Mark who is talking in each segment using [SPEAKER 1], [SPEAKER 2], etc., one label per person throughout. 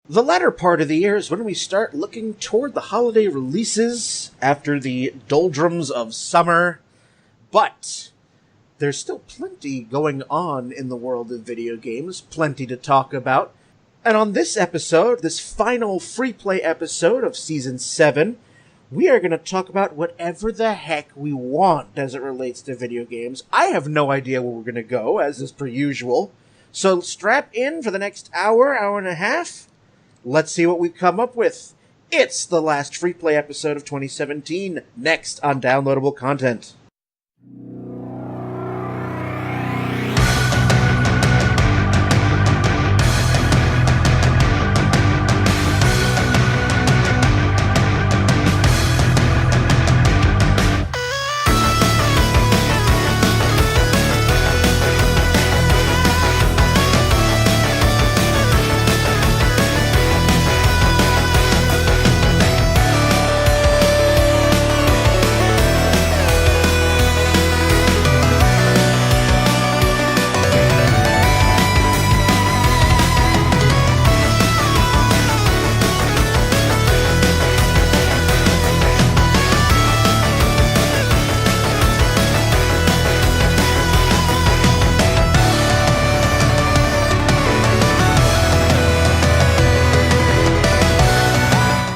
[SPEAKER 1] The latter part of the year is when we start looking toward the holiday releases after the doldrums of summer. But there's still plenty going on in the world of video games, plenty to talk about. And on this episode, this final free play episode of Season 7, we are going to talk about whatever the heck we want as it relates to video games. I have no idea where we're going to go, as is per usual. So strap in for the next hour and a half. Let's see what we've come up with. It's the last free play episode of 2017, next on Downloadable Content.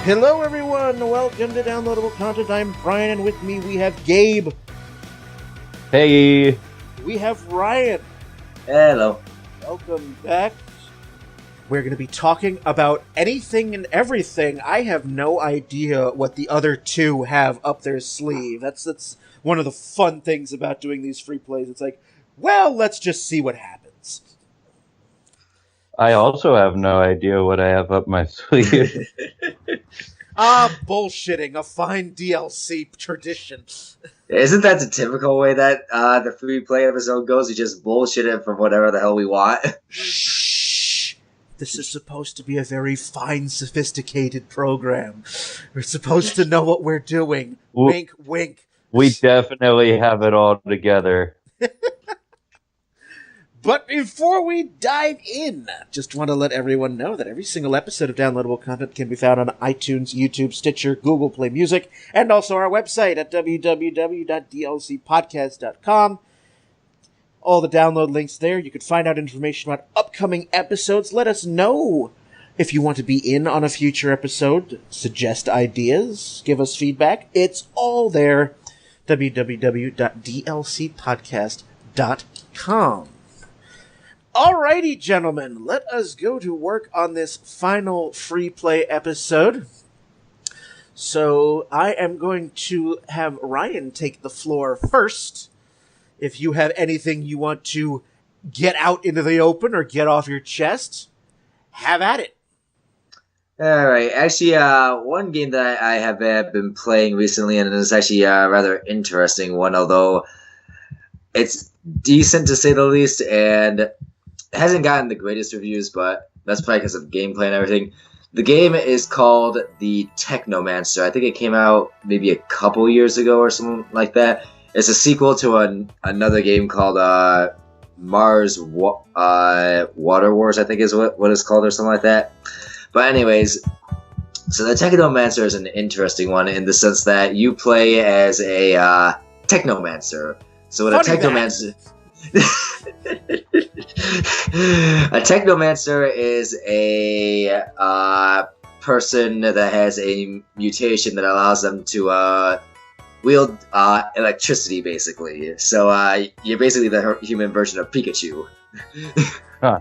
[SPEAKER 1] Hello everyone, welcome to Downloadable Content. I'm Brian, and with me we have Gabe.
[SPEAKER 2] Hey.
[SPEAKER 1] We have Ryan.
[SPEAKER 3] Hello.
[SPEAKER 1] Welcome back. We're going to be talking about anything and everything. I have no idea what the other two have up their sleeve. That's one of the fun things about doing these free plays. It's like, well, let's just see what happens.
[SPEAKER 2] I also have no idea what I have up my sleeve.
[SPEAKER 1] Bullshitting. A fine DLC tradition.
[SPEAKER 3] Isn't that the typical way that the free play episode goes? We just bullshit it for whatever the hell we want.
[SPEAKER 1] Shh. This is supposed to be a very fine, sophisticated program. We're supposed to know what we're doing. Wink, wink.
[SPEAKER 2] We definitely have it all together.
[SPEAKER 1] But before we dive in, just want to let everyone know that every single episode of Downloadable Content can be found on iTunes, YouTube, Stitcher, Google Play Music, and also our website at www.dlcpodcast.com. All the download links there. You can find out information about upcoming episodes. Let us know if you want to be in on a future episode. Suggest ideas. Give us feedback. It's all there. www.dlcpodcast.com. Alrighty, gentlemen, let us go to work on this final free play episode. So I am going to have Ryan take the floor first. If you have anything you want to get out into the open or get off your chest, have at it.
[SPEAKER 3] Alright, actually, one game that I have been playing recently, and it's actually a rather interesting one, although it's decent to say the least, and it hasn't gotten the greatest reviews, but that's probably because of gameplay and everything. The game is called the Technomancer. I think it came out maybe a couple years ago or something like that. It's a sequel to another game called Mars Water Wars, I think is what it's called, or something like that. But anyways, so the Technomancer is an interesting one in the sense that you play as a Technomancer. So what a Technomancer... A Technomancer is a person that has a mutation that allows them to wield electricity, basically. So you're basically the human version of Pikachu.
[SPEAKER 2] Huh.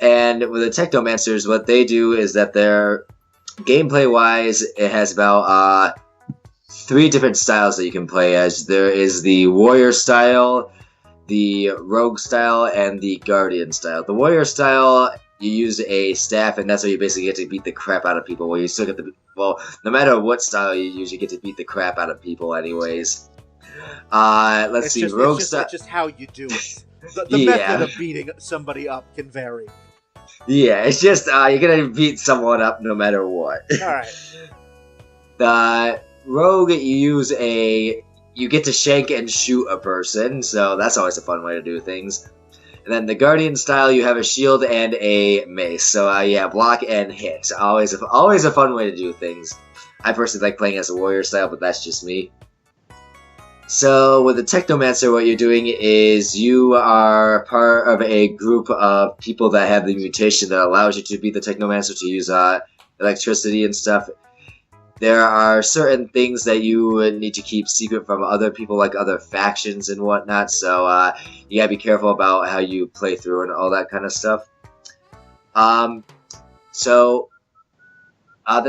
[SPEAKER 3] And with the Technomancers, what they do is that they're gameplay-wise, it has about 3 different styles that you can play as. There is the warrior style, the rogue style, and the guardian style. The warrior style, you use a staff, and that's how you basically get to beat the crap out of people. Well, you still get to, well, no matter what style you use, you get to beat the crap out of people anyways. Let's see, rogue style.
[SPEAKER 1] It's just how you do it. The method of beating somebody up can vary.
[SPEAKER 3] Yeah, it's just, you're gonna beat someone up no matter what.
[SPEAKER 1] Alright.
[SPEAKER 3] The rogue, you get to shank and shoot a person, so that's always a fun way to do things. And then the Guardian style, you have a shield and a mace. So yeah, block and hit. Always a fun way to do things. I personally like playing as a warrior style, but that's just me. So with the Technomancer, what you're doing is you are part of a group of people that have the mutation that allows you to be the Technomancer, to use electricity and stuff. There are certain things that you need to keep secret from other people, like other factions and whatnot, so you gotta be careful about how you play through and all that kind of stuff. The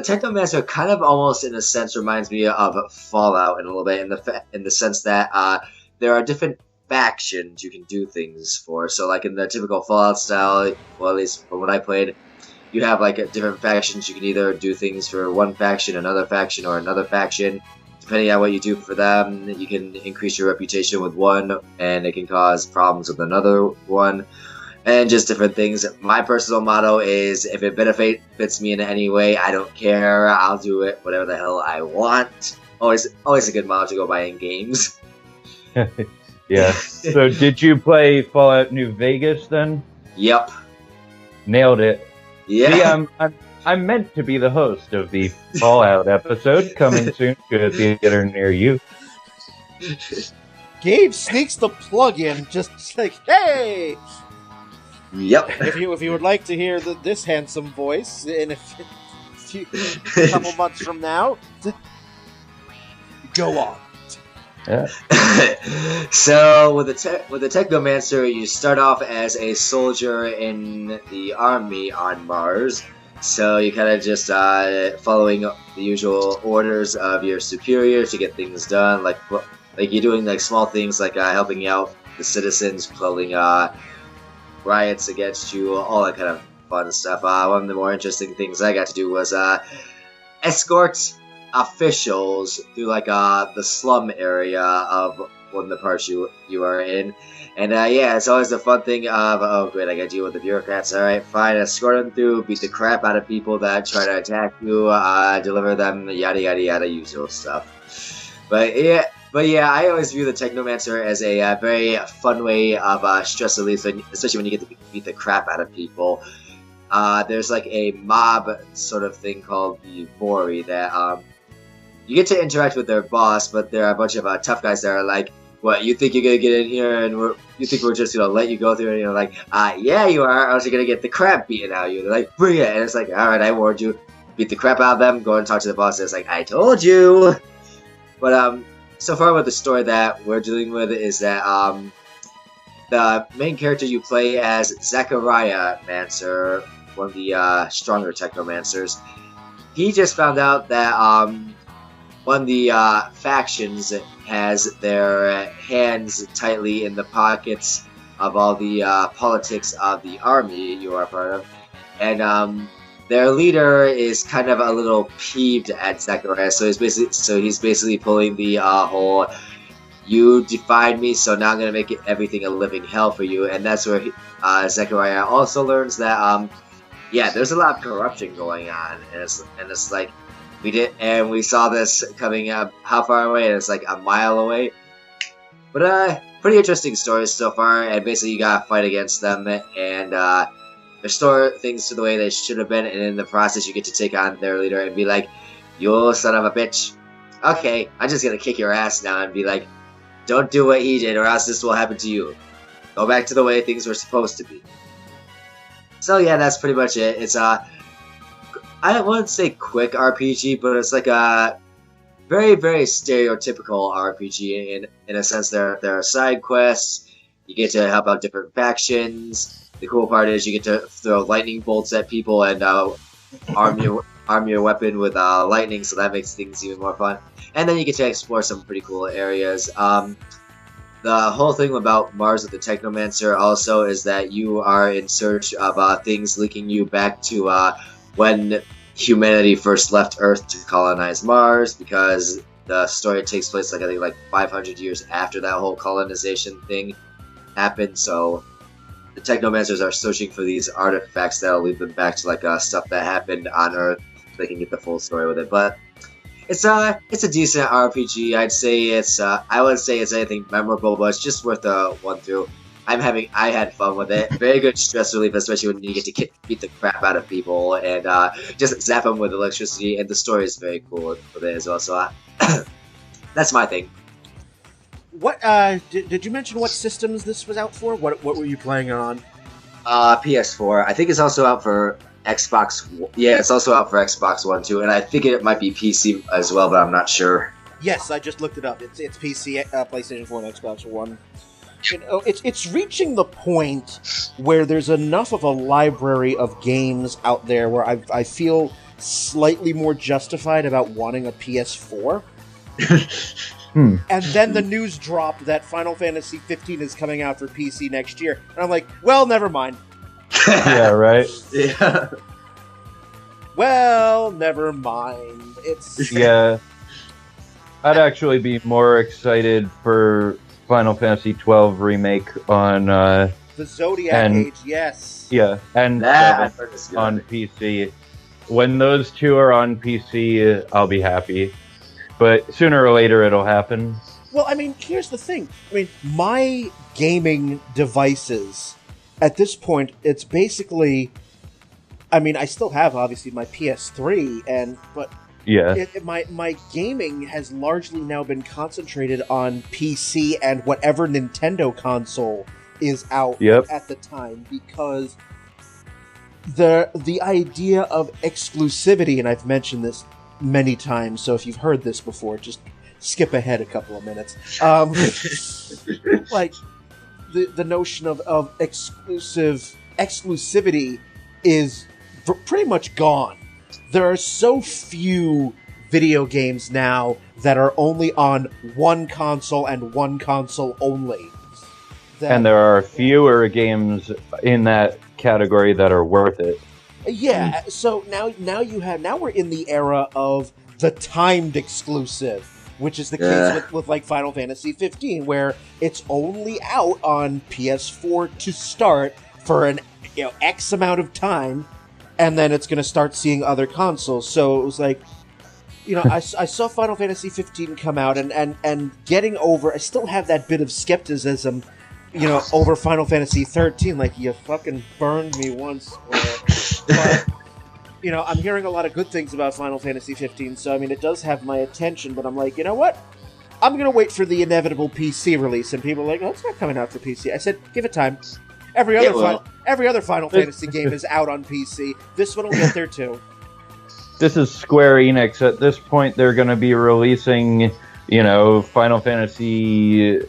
[SPEAKER 3] Technomancer kind of almost, in a sense, reminds me of Fallout in a little bit, in the sense that there are different factions you can do things for. So, like in the typical Fallout style, well, at least from what I played, you have like different factions. You can either do things for one faction, another faction, or another faction. Depending on what you do for them, you can increase your reputation with one, and it can cause problems with another one. And just different things. My personal motto is, if it benefits me in any way, I don't care. I'll do it whatever the hell I want. Always a good motto to go by in games.
[SPEAKER 2] Yeah. So did you play Fallout New Vegas then?
[SPEAKER 3] Yep.
[SPEAKER 2] Nailed it.
[SPEAKER 3] Yeah.
[SPEAKER 2] See, I'm meant to be the host of the Fallout episode, coming soon to a theater near you.
[SPEAKER 1] Gabe sneaks the plug in, just like, hey!
[SPEAKER 3] Yep.
[SPEAKER 1] If you would like to hear this handsome voice in a couple months from now, go on.
[SPEAKER 2] Yeah.
[SPEAKER 3] So with the Technomancer, you start off as a soldier in the army on Mars. So you kind of just following the usual orders of your superiors to get things done, like you're doing like small things like helping out the citizens, quelling riots against you, all that kind of fun stuff. One of the more interesting things I got to do was escort officials through like the slum area of one of the parts you are in. And yeah, it's always the fun thing of, oh great, I gotta deal with the bureaucrats. Alright, fine, escort them through, beat the crap out of people that try to attack you, deliver them, yada yada yada, usual stuff. But yeah, I always view the Technomancer as a very fun way of stress relief, especially when you get to beat the crap out of people. There's like a mob sort of thing called the Vori that you get to interact with their boss, but there are a bunch of tough guys that are like, what, you think you're gonna get in here and you think we're just gonna let you go through? And you're like, yeah, you are, or else you're gonna get the crap beaten out of you. They're like, bring it. And it's like, alright, I warned you. Beat the crap out of them, go and talk to the boss. And it's like, I told you. But so far with the story that we're dealing with is that the main character you play as Zachariah Mancer, one of the stronger Technomancers. He just found out that one of the factions has their hands tightly in the pockets of all the politics of the army you are part of, and their leader is kind of a little peeved at Zachariah. So he's basically pulling the whole, you defied me, so now I'm gonna make everything a living hell for you. And that's where Zachariah also learns that yeah, there's a lot of corruption going on, and it's like, we saw this coming up how far away, and it's like a mile away. But pretty interesting stories so far, and basically you gotta fight against them and restore things to the way they should have been, and in the process you get to take on their leader and be like, you son of a bitch. Okay, I'm just gonna kick your ass now and be like, don't do what he did or else this will happen to you. Go back to the way things were supposed to be. So yeah, that's pretty much it. It's I wouldn't say quick RPG, but it's like a very, very stereotypical RPG in a sense. There are side quests. You get to help out different factions. The cool part is you get to throw lightning bolts at people and arm your weapon with lightning, so that makes things even more fun. And then you get to explore some pretty cool areas. The whole thing about Mars with the Technomancer also is that you are in search of things linking you back to when humanity first left Earth to colonize Mars, because the story takes place like I think like 500 years after that whole colonization thing happened. So the Technomancers are searching for these artifacts that'll lead them back to like stuff that happened on Earth, so they can get the full story with it. But it's a decent RPG. I'd say it's I wouldn't say it's anything memorable, but it's just worth a one through. I had fun with it. Very good stress relief, especially when you get to beat the crap out of people and just zap them with electricity. And the story is very cool with it as well. So that's my thing.
[SPEAKER 1] What did you mention? What systems this was out for? What were you playing on?
[SPEAKER 3] PS4. I think it's also out for Xbox. Yeah, it's also out for Xbox One too, and I think it might be PC as well, but I'm not sure.
[SPEAKER 1] Yes, I just looked it up. It's PC, PlayStation 4, and Xbox One. You know, it's reaching the point where there's enough of a library of games out there where I feel slightly more justified about wanting a PS4. And then the news dropped that Final Fantasy 15 is coming out for PC next year, and I'm like, well, never mind.
[SPEAKER 2] Yeah, right.
[SPEAKER 3] Yeah.
[SPEAKER 1] Well, never mind. It's
[SPEAKER 2] Yeah. I'd actually be more excited for Final Fantasy 12 remake on
[SPEAKER 1] the Zodiac Age, yes.
[SPEAKER 2] yeah, and
[SPEAKER 3] I've
[SPEAKER 2] 7
[SPEAKER 3] heard this good.
[SPEAKER 2] on PC. When those two are on PC, I'll be happy. But sooner or later, it'll happen.
[SPEAKER 1] Well, I mean, here's the thing. I mean, my gaming devices, at this point, it's basically... I mean, I still have, obviously, my PS3, but
[SPEAKER 2] Yeah.
[SPEAKER 1] my gaming has largely now been concentrated on PC and whatever Nintendo console is out at the time, because the idea of exclusivity, and I've mentioned this many times, so if you've heard this before, just skip ahead a couple of minutes. Like, the notion of exclusivity is pretty much gone. There are so few video games now that are only on one console and one console only.
[SPEAKER 2] And there are fewer games in that category that are worth it.
[SPEAKER 1] Yeah, so now we're in the era of the timed exclusive, which is the case with like Final Fantasy 15, where it's only out on PS4 to start for an X amount of time, and then it's going to start seeing other consoles. So it was like, I saw Final Fantasy 15 come out, and getting over, I still have that bit of skepticism, over Final Fantasy 13. Like, you fucking burned me once. But, I'm hearing a lot of good things about Final Fantasy 15, so, I mean, it does have my attention, but I'm like, you know what? I'm going to wait for the inevitable PC release, and people are like, oh, it's not coming out for PC. I said, give it time. Every other Final Fantasy game is out on PC. This one will get there, too.
[SPEAKER 2] This is Square Enix. At this point, they're going to be releasing, Final Fantasy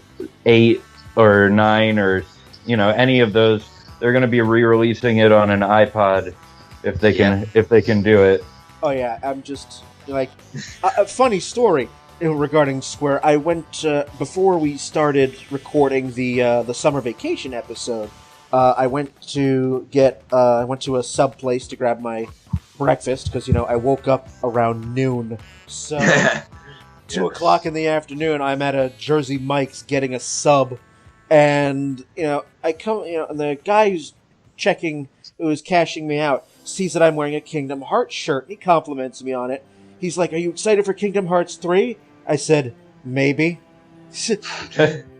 [SPEAKER 2] 8 or 9 or, any of those. They're going to be re-releasing it on an iPod if they can do it.
[SPEAKER 1] Oh yeah, I'm just like a funny story regarding Square. I went before we started recording the summer vacation episode. I went to a sub place to grab my breakfast because I woke up around noon. So 2 o'clock in the afternoon, I'm at a Jersey Mike's getting a sub. And, I come, and the guy who's cashing me out, sees that I'm wearing a Kingdom Hearts shirt. He compliments me on it. He's like, "Are you excited for Kingdom Hearts 3? I said, "Maybe."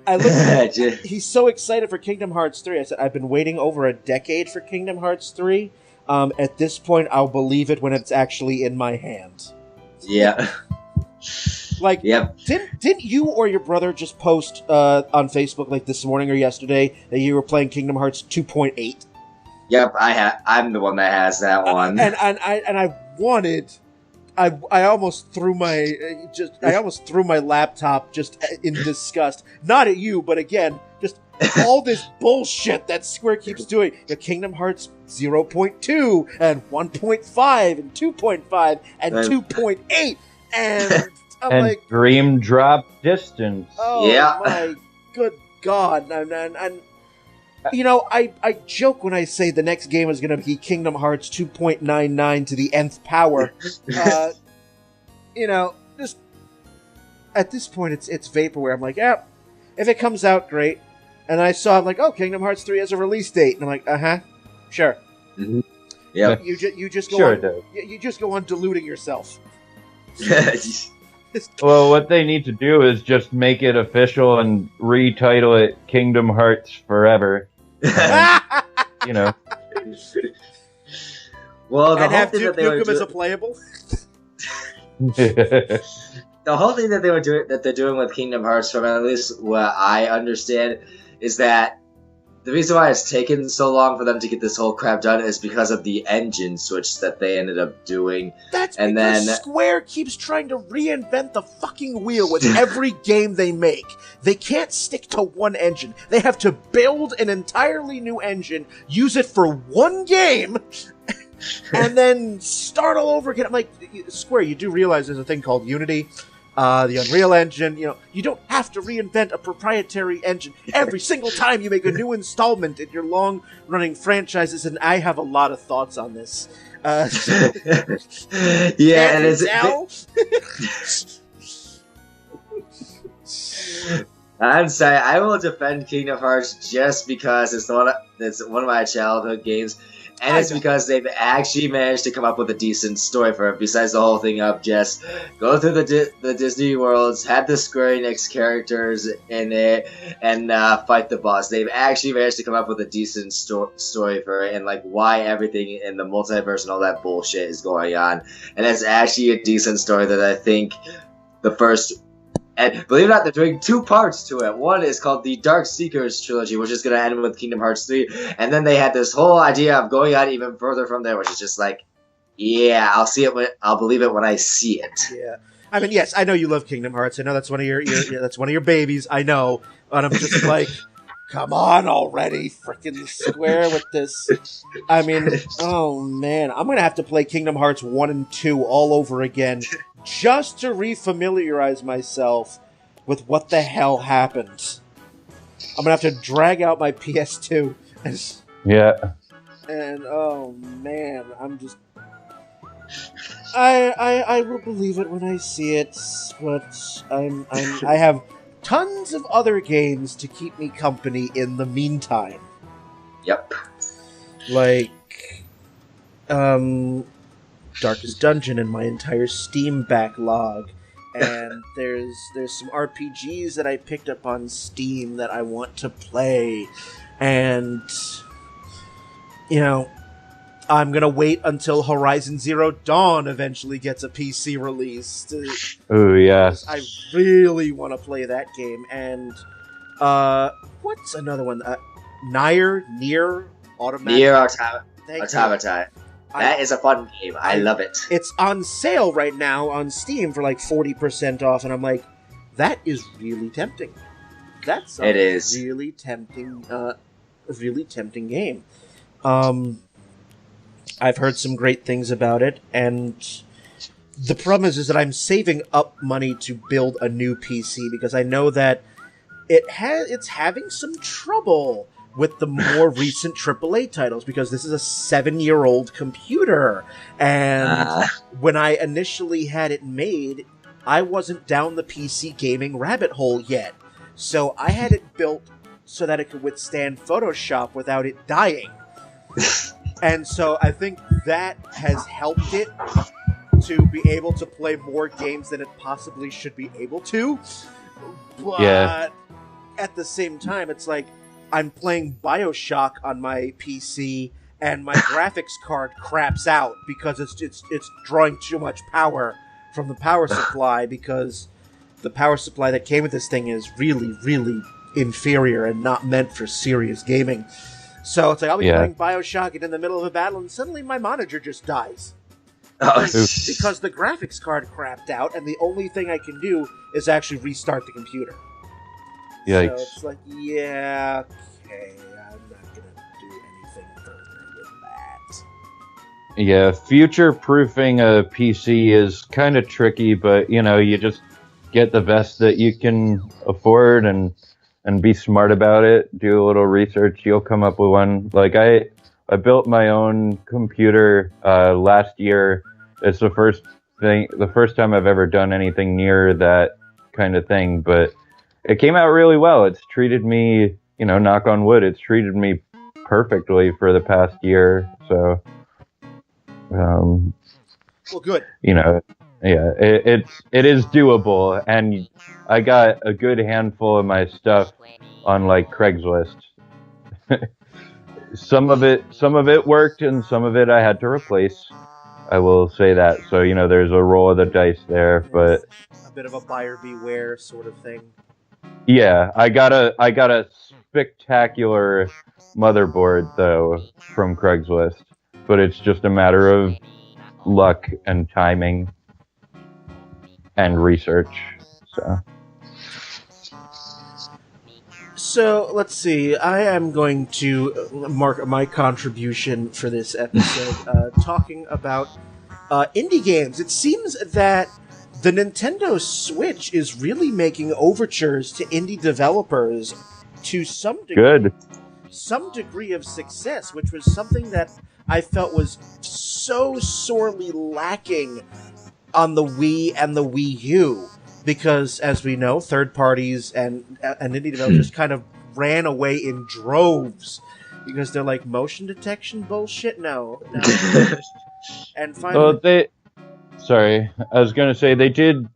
[SPEAKER 1] I looked at him. He's so excited for Kingdom Hearts 3. I said, "I've been waiting over a decade for Kingdom Hearts 3. At this point, I'll believe it when it's actually in my hand."
[SPEAKER 3] Yeah.
[SPEAKER 1] Like, didn't you or your brother just post on Facebook like this morning or yesterday that you were playing Kingdom Hearts 2.8?
[SPEAKER 3] Yep, I'm the one that has that one.
[SPEAKER 1] And I wanted. I almost threw my laptop just in disgust. Not at you, but again, just all this bullshit that Square keeps doing. Kingdom Hearts 0.2 and 1.5 and 2.5 and 2.8 and. I'm like,
[SPEAKER 2] Dream Drop Distance.
[SPEAKER 1] Oh my good God! And I joke when I say the next game is going to be Kingdom Hearts 2.99 to the nth power. Just at this point, it's vaporware. I'm like, if it comes out, great. And I saw like, Kingdom Hearts 3 has a release date, and I'm like, sure.
[SPEAKER 3] Mm-hmm. Yeah.
[SPEAKER 1] You just go
[SPEAKER 2] sure
[SPEAKER 1] on. You just go on deluding yourself.
[SPEAKER 2] Well, what they need to do is just make it official and retitle it Kingdom Hearts Forever. And, you know.
[SPEAKER 3] Well, the
[SPEAKER 1] and
[SPEAKER 3] whole
[SPEAKER 1] have
[SPEAKER 3] thing
[SPEAKER 1] Duke
[SPEAKER 3] that they were
[SPEAKER 1] Nukem as
[SPEAKER 3] doing,
[SPEAKER 1] a playable.
[SPEAKER 3] the whole thing that they're doing with Kingdom Hearts, from at least what I understand, is that the reason why it's taken so long for them to get this whole crap done is because of the engine switch that they ended up doing.
[SPEAKER 1] That's
[SPEAKER 3] and
[SPEAKER 1] because
[SPEAKER 3] then
[SPEAKER 1] Square keeps trying to reinvent the fucking wheel with every game they make. They can't stick to one engine. They have to build an entirely new engine, use it for one game, and then start all over again. I'm like, Square, you do realize there's a thing called Unity, the Unreal Engine. You know, you don't have to reinvent a proprietary engine every single time you make a new installment in your long-running franchises. And I have a lot of thoughts on this.
[SPEAKER 3] yeah,
[SPEAKER 1] Can't
[SPEAKER 3] and
[SPEAKER 1] you
[SPEAKER 3] it's
[SPEAKER 1] tell?
[SPEAKER 3] I'm sorry, I will defend Kingdom Hearts just because it's one of my childhood games, and it's because they've actually managed to come up with a decent story for it. Besides the whole thing of just go through the Disney worlds, have the Square Enix characters in it, and fight the boss. They've actually managed to come up with a decent story for it, and like why everything in the multiverse and all that bullshit is going on. And it's actually a decent story that I think the first. And believe it or not, they're doing 2 parts to it. One is called the Dark Seekers trilogy, which is going to end with Kingdom Hearts 3. And then they had this whole idea of going on even further from there, which is just like, yeah, I'll believe it when I see it.
[SPEAKER 1] Yeah, I mean, yes, I know you love Kingdom Hearts. I know that's one of your that's one of your babies. I know, but I'm just like, come on already, freaking Square with this. I mean, oh man, I'm gonna have to play Kingdom Hearts 1 and 2 all over again just to refamiliarize myself with what the hell happened. I'm gonna have to drag out my PS2 and oh man, I'm just I will believe it when I see it, but I have tons of other games to keep me company in the meantime.
[SPEAKER 3] Yep.
[SPEAKER 1] Like Darkest Dungeon and my entire Steam backlog. And there's some RPGs that I picked up on Steam that I want to play. And you know, I'm gonna wait until Horizon Zero Dawn eventually gets a PC release.
[SPEAKER 2] Oh yeah.
[SPEAKER 1] I really want to play that game. And what's another one? Nier Automata.
[SPEAKER 3] Nier Automata. That is a fun game. I love it.
[SPEAKER 1] It's on sale right now on Steam for like 40% off, and I'm like, that is really tempting. That's a really tempting game. I've heard some great things about it, and the problem is that I'm saving up money to build a new PC because I know that it's having some trouble with the more recent AAA titles, because this is a 7-year-old computer. And when I initially had it made, I wasn't down the PC gaming rabbit hole yet. So I had it built so that it could withstand Photoshop without it dying. And so I think that has helped it to be able to play more games than it possibly should be able to. But at the same time, it's like, I'm playing BioShock on my PC, and my graphics card craps out because it's drawing too much power from the power supply, because the power supply that came with this thing is really, really inferior and not meant for serious gaming. So it's like I'll be playing BioShock, and in the middle of a battle, and suddenly my monitor just dies. Because the graphics card crapped out, and the only thing I can do is actually restart the computer.
[SPEAKER 2] Yikes.
[SPEAKER 1] So it's like, yeah, okay, I'm not gonna do anything further with that.
[SPEAKER 2] Yeah, future-proofing a PC is kind of tricky, but, you know, you just get the best that you can afford and be smart about it. Do a little research, you'll come up with one. Like, I built my own computer last year. It's the first time I've ever done anything near that kind of thing, but it came out really well. It's treated me, you know, knock on wood, it's treated me perfectly for the past year. So,
[SPEAKER 1] well, good.
[SPEAKER 2] You know, Yeah, it is doable, and I got a good handful of my stuff on like Craigslist. Some of it worked, and some of it I had to replace. I will say that. So there's a roll of the dice there, but
[SPEAKER 1] a bit of a buyer beware sort of thing.
[SPEAKER 2] yeah, I got a spectacular motherboard though from Craigslist, but it's just a matter of luck and timing and research.
[SPEAKER 1] So let's see. I am going to mark my contribution for this episode, talking about indie games. It seems that the Nintendo Switch is really making overtures to indie developers to some degree of success, which was something that I felt was so sorely lacking on the Wii and the Wii U. Because, as we know, third parties and indie developers kind of ran away in droves because they're like, motion detection bullshit? No. And finally...
[SPEAKER 2] Sorry, I was going to say they did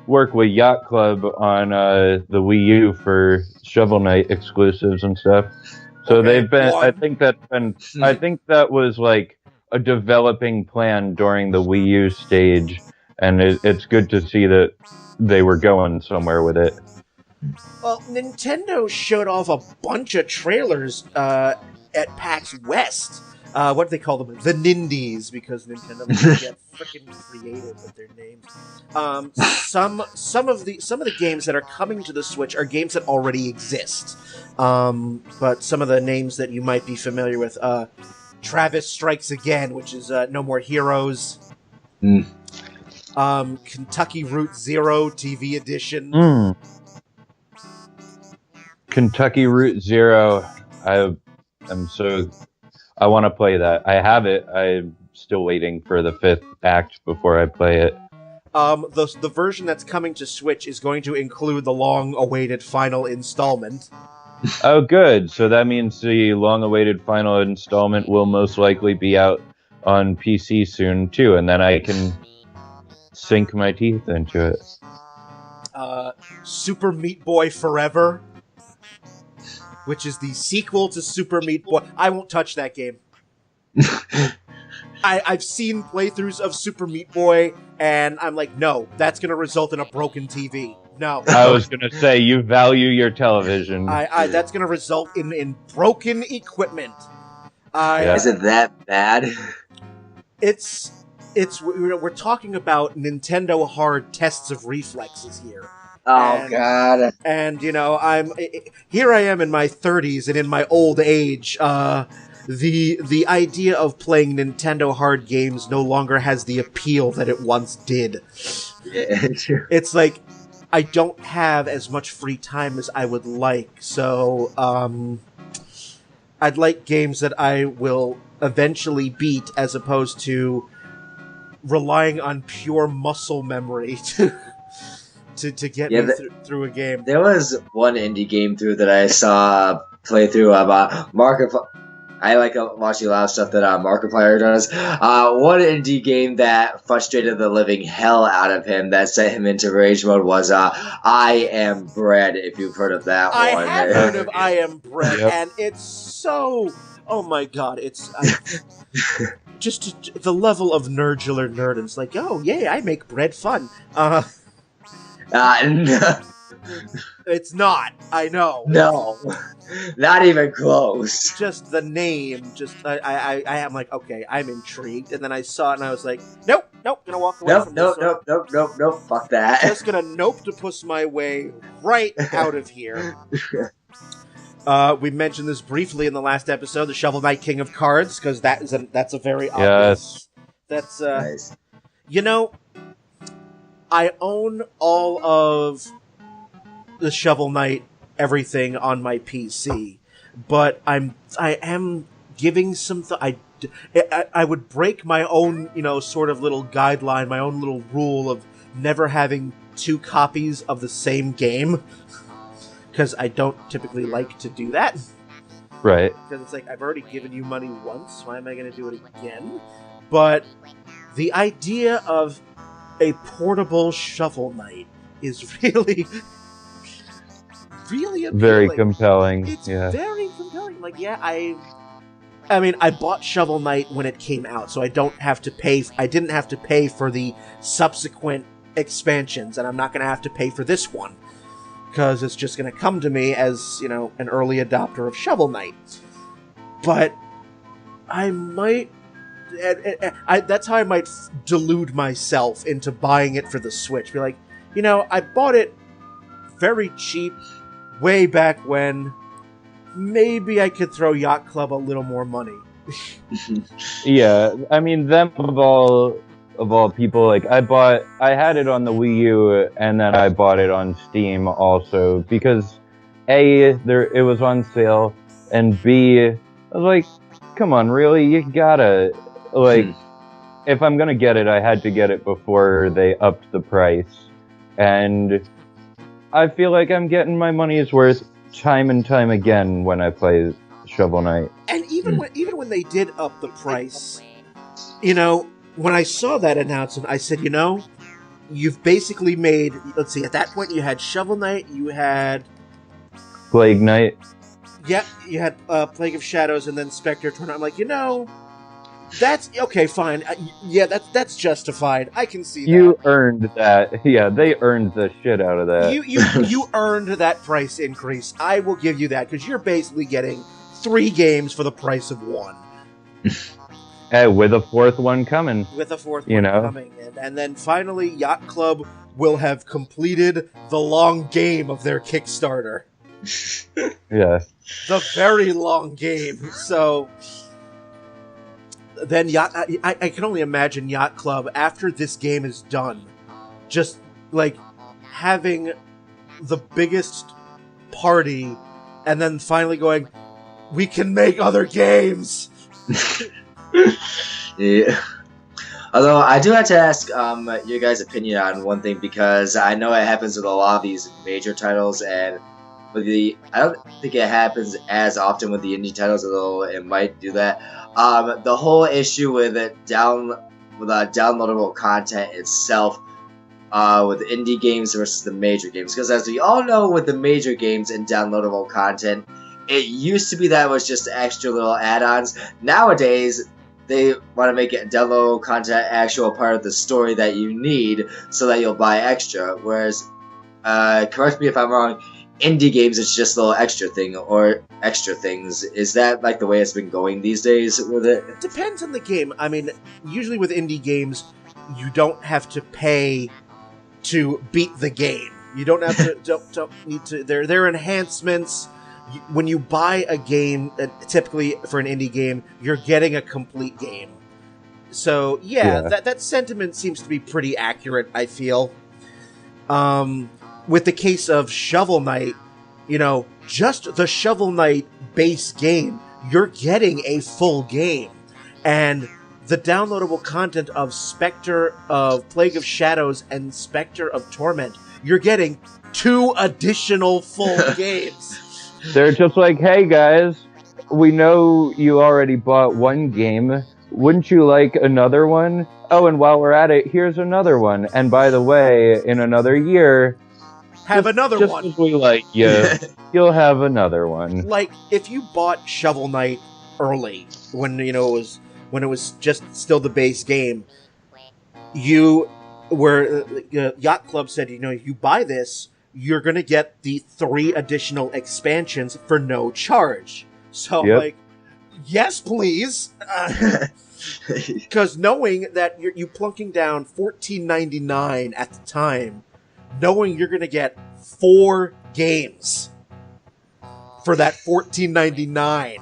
[SPEAKER 2] work with Yacht Club on the Wii U for Shovel Knight exclusives and stuff. So
[SPEAKER 1] Okay,
[SPEAKER 2] they've been. I think that was like a developing plan during the Wii U stage, and it's good to see that they were going somewhere with it.
[SPEAKER 1] Well, Nintendo showed off a bunch of trailers at PAX West. What do they call them? The Nindies, because Nintendo likes to get freaking creative with their names. Some of the games that are coming to the Switch are games that already exist. But some of the names that you might be familiar with, Travis Strikes Again, which is No More Heroes. Kentucky Route Zero TV edition.
[SPEAKER 2] Kentucky Route Zero. I want to play that. I have it. I'm still waiting for the 5th act before I play it.
[SPEAKER 1] The version that's coming to Switch is going to include the long-awaited final installment.
[SPEAKER 2] Oh, good. So that means the long-awaited final installment will most likely be out on PC soon, too, and then I can sink my teeth into it.
[SPEAKER 1] Super Meat Boy Forever, which is the sequel to Super Meat Boy. I won't touch that game. I've seen playthroughs of Super Meat Boy, and I'm like, no, that's going to result in a broken TV. No.
[SPEAKER 2] I was going to say, you value your television.
[SPEAKER 1] That's going to result in broken equipment.
[SPEAKER 3] Is it that bad?
[SPEAKER 1] We're talking about Nintendo hard tests of reflexes here.
[SPEAKER 3] Oh, God.
[SPEAKER 1] And, here I am in my 30s, and in my old age, the idea of playing Nintendo hard games no longer has the appeal that it once did.
[SPEAKER 3] Yeah, true.
[SPEAKER 1] It's like, I don't have as much free time as I would like, so, I'd like games that I will eventually beat, as opposed to relying on pure muscle memory to get me through a game.
[SPEAKER 3] There was one indie game through that I saw playthrough about Markiplier. I like watching a lot of stuff that Markiplier does. One indie game that frustrated the living hell out of him, that sent him into rage mode, was I Am Bread, if you've heard of that one.
[SPEAKER 1] I have heard of I Am Bread, and it's so... Oh my god, it's... just the level of nerdular nerd, and it's like, oh, yay, I make bread fun.
[SPEAKER 3] No.
[SPEAKER 1] It's not. I know.
[SPEAKER 3] No. Not even close.
[SPEAKER 1] Just the name. I am like, okay, I'm intrigued. And then I saw it and I was like, nope, gonna walk away from this.
[SPEAKER 3] Nope, fuck that.
[SPEAKER 1] Just gonna nope-to-puss my way right out of here. We mentioned this briefly in the last episode, the Shovel Knight King of Cards, because that's a very obvious... That's,
[SPEAKER 3] nice.
[SPEAKER 1] I own all of the Shovel Knight everything on my PC, but I am giving some... I would break my own, sort of little guideline, my own little rule of never having 2 copies of the same game, because I don't typically like to do that.
[SPEAKER 2] Right.
[SPEAKER 1] Because it's like, I've already given you money once, why am I going to do it again? But the idea of... a portable Shovel Knight is really, really appealing.
[SPEAKER 2] Very compelling.
[SPEAKER 1] It's
[SPEAKER 2] yeah.
[SPEAKER 1] very compelling. Like, yeah, I mean, I bought Shovel Knight when it came out, so I didn't have to pay for the subsequent expansions, and I'm not going to have to pay for this one, because it's just going to come to me as, you know, an early adopter of Shovel Knight. But I might... that's how I might delude myself into buying it for the Switch. Be like, you know, I bought it very cheap way back when. Maybe I could throw Yacht Club a little more money.
[SPEAKER 2] Yeah, I mean, them of all people, like, I had it on the Wii U, and then I bought it on Steam also, because A, it was on sale, and B, I was like, come on, really? You gotta, like, if I'm gonna get it, I had to get it before they upped the price, and I feel like I'm getting my money's worth time and time again when I play Shovel Knight.
[SPEAKER 1] And even when they did up the price, you know, when I saw that announcement, I said, you know, you've basically made, let's see, at that point you had Shovel Knight, you had...
[SPEAKER 2] Plague Knight.
[SPEAKER 1] Yep, you had Plague of Shadows and then Spectre Tournament. I'm like, you know, that's, okay, fine. Yeah, that's justified. I can see that.
[SPEAKER 2] You earned that. Yeah, they earned the shit out of that.
[SPEAKER 1] You earned that price increase. I will give you that, because you're basically getting 3 games for the price of 1.
[SPEAKER 2] With a 4th one coming.
[SPEAKER 1] With a 4th one coming. And then finally, Yacht Club will have completed the long game of their Kickstarter.
[SPEAKER 2] Yeah.
[SPEAKER 1] The very long game. So... then I can only imagine Yacht Club, after this game is done, just, like, having the biggest party, and then finally going, we can make other games!
[SPEAKER 3] Yeah. Although, I do have to ask your guys' opinion on one thing, because I know it happens with a lot of these major titles, and I don't think it happens as often with the indie titles, although it might do that. The whole issue with downloadable content itself, with indie games versus the major games. Because as we all know, with the major games and downloadable content, it used to be that it was just extra little add-ons. Nowadays, they want to make it downloadable content actual part of the story that you need, so that you'll buy extra. Whereas, correct me if I'm wrong, indie games, it's just a little extra thing or extra things. Is that like the way it's been going these days with it?
[SPEAKER 1] It depends on the game. I mean, usually with indie games, you don't have to pay to beat the game. You don't have to. don't need to. There are enhancements. When you buy a game, typically for an indie game, you're getting a complete game. So yeah. That sentiment seems to be pretty accurate, I feel. With the case of Shovel Knight, you know, just the Shovel Knight base game, you're getting a full game. And the downloadable content of Spectre of Plague of Shadows and Spectre of Torment, you're getting 2 additional full games.
[SPEAKER 2] They're just like, hey guys, we know you already bought 1 game. Wouldn't you like another one? Oh, and while we're at it, here's another one. And by the way, in another year...
[SPEAKER 1] have another one.
[SPEAKER 2] Just as we like you, you'll have another one.
[SPEAKER 1] Like, if you bought Shovel Knight early, when, you know, it was just still the base game, you were, Yacht Club said, you know, you buy this, you're gonna get the 3 additional expansions for no charge. So, like, yes, please. Because knowing that you plunking down $14.99 at the time, knowing you're going to get 4 games for that $14.99,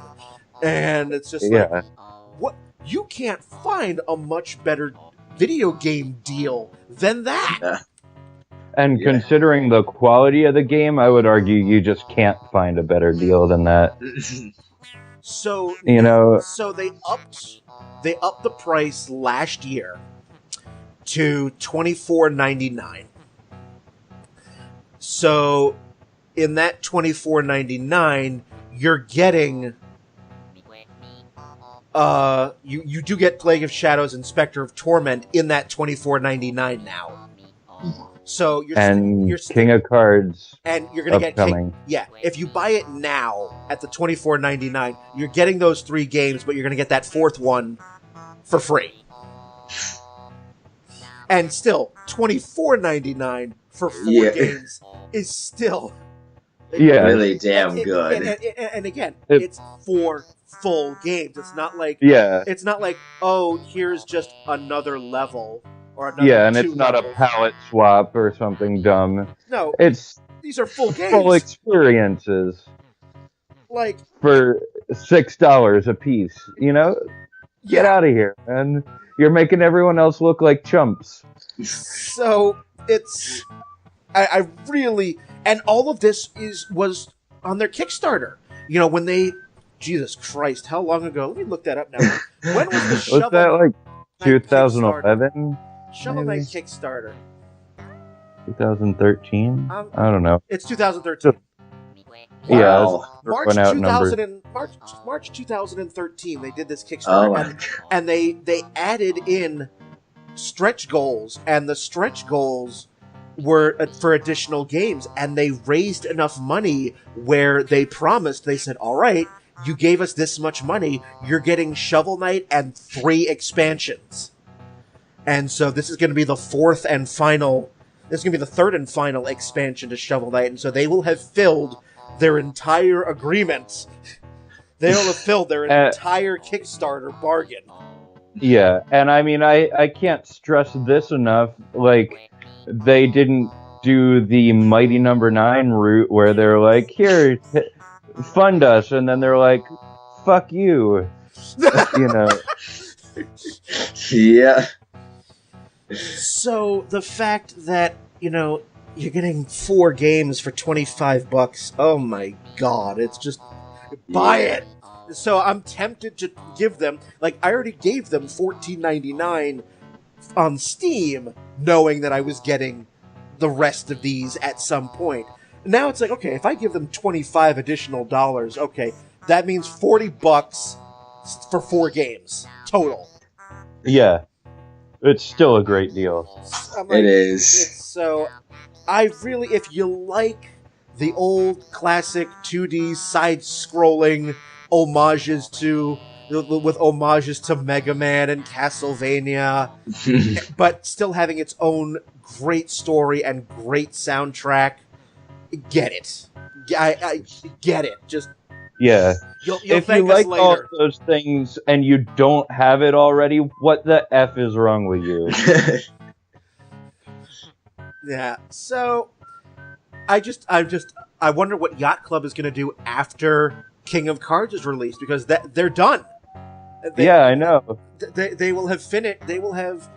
[SPEAKER 1] and it's just like, what? You can't find a much better video game deal than that.
[SPEAKER 2] And considering the quality of the game, I would argue you just can't find a better deal than that.
[SPEAKER 1] So,
[SPEAKER 2] you know,
[SPEAKER 1] so they upped the price last year to $24.99. So, in that $24.99, you're getting you do get Plague of Shadows and Spectre of Torment in that $24.99 now. So you're
[SPEAKER 2] King of Cards,
[SPEAKER 1] and you're gonna
[SPEAKER 2] upcoming.
[SPEAKER 1] get if you buy it now at the $24.99, you're getting those 3 games, but you're gonna get that 4th one for free. And still, $24.99 for 4 games is still
[SPEAKER 3] really damn good.
[SPEAKER 1] And again, it's 4 full games. It's not like oh, here's just another level.
[SPEAKER 2] And it's not a palette swap or something dumb.
[SPEAKER 1] No, these are full games.
[SPEAKER 2] Full experiences.
[SPEAKER 1] Like
[SPEAKER 2] for $6 a piece, Get out of here, and you're making everyone else look like chumps.
[SPEAKER 1] So it's, I really, and all of this was on their Kickstarter. When they, Jesus Christ, how long ago? Let me look that up now. When was the Shovel?
[SPEAKER 2] Was that like 2011?
[SPEAKER 1] Shovel Knight Kickstarter.
[SPEAKER 2] 2013? I don't know.
[SPEAKER 1] It's 2013.
[SPEAKER 2] Wow.
[SPEAKER 1] March 2013, they did this Kickstarter, and they added in stretch goals, and the stretch goals were for additional games, and they raised enough money where they promised. They said, "All right, you gave us this much money, you're getting Shovel Knight and 3 expansions." And so this is going to be the 4th and final. This is going to be the 3rd and final expansion to Shovel Knight, and so they will have filled their entire agreement. They will have filled their entire Kickstarter bargain.
[SPEAKER 2] Yeah, and I mean, I can't stress this enough. Like, they didn't do the Mighty Number 9 route where they're like, here, fund us, and then they're like, fuck you.
[SPEAKER 3] Yeah.
[SPEAKER 1] So the fact that, you're getting 4 games for $25, oh my god, it's just, buy it! So I'm tempted to give them, I already gave them $14.99 on Steam, knowing that I was getting the rest of these at some point. Now it's like, okay, if I give them $25 additional dollars, okay, that means $40 for 4 games, total.
[SPEAKER 2] Yeah. It's still a great deal.
[SPEAKER 3] It is.
[SPEAKER 1] So, I really, if you like the old classic 2D side-scrolling homages with homages to Mega Man and Castlevania, but still having its own great story and great soundtrack, get it. I get it. Just
[SPEAKER 2] yeah.
[SPEAKER 1] You'll
[SPEAKER 2] if
[SPEAKER 1] thank
[SPEAKER 2] you
[SPEAKER 1] us
[SPEAKER 2] like
[SPEAKER 1] later.
[SPEAKER 2] all those things and you don't have it already, what the F is wrong with you?
[SPEAKER 1] Yeah. So I wonder what Yacht Club is going to do after King of Cards is released, because they're done.
[SPEAKER 2] I know.
[SPEAKER 1] They will have finished. They will have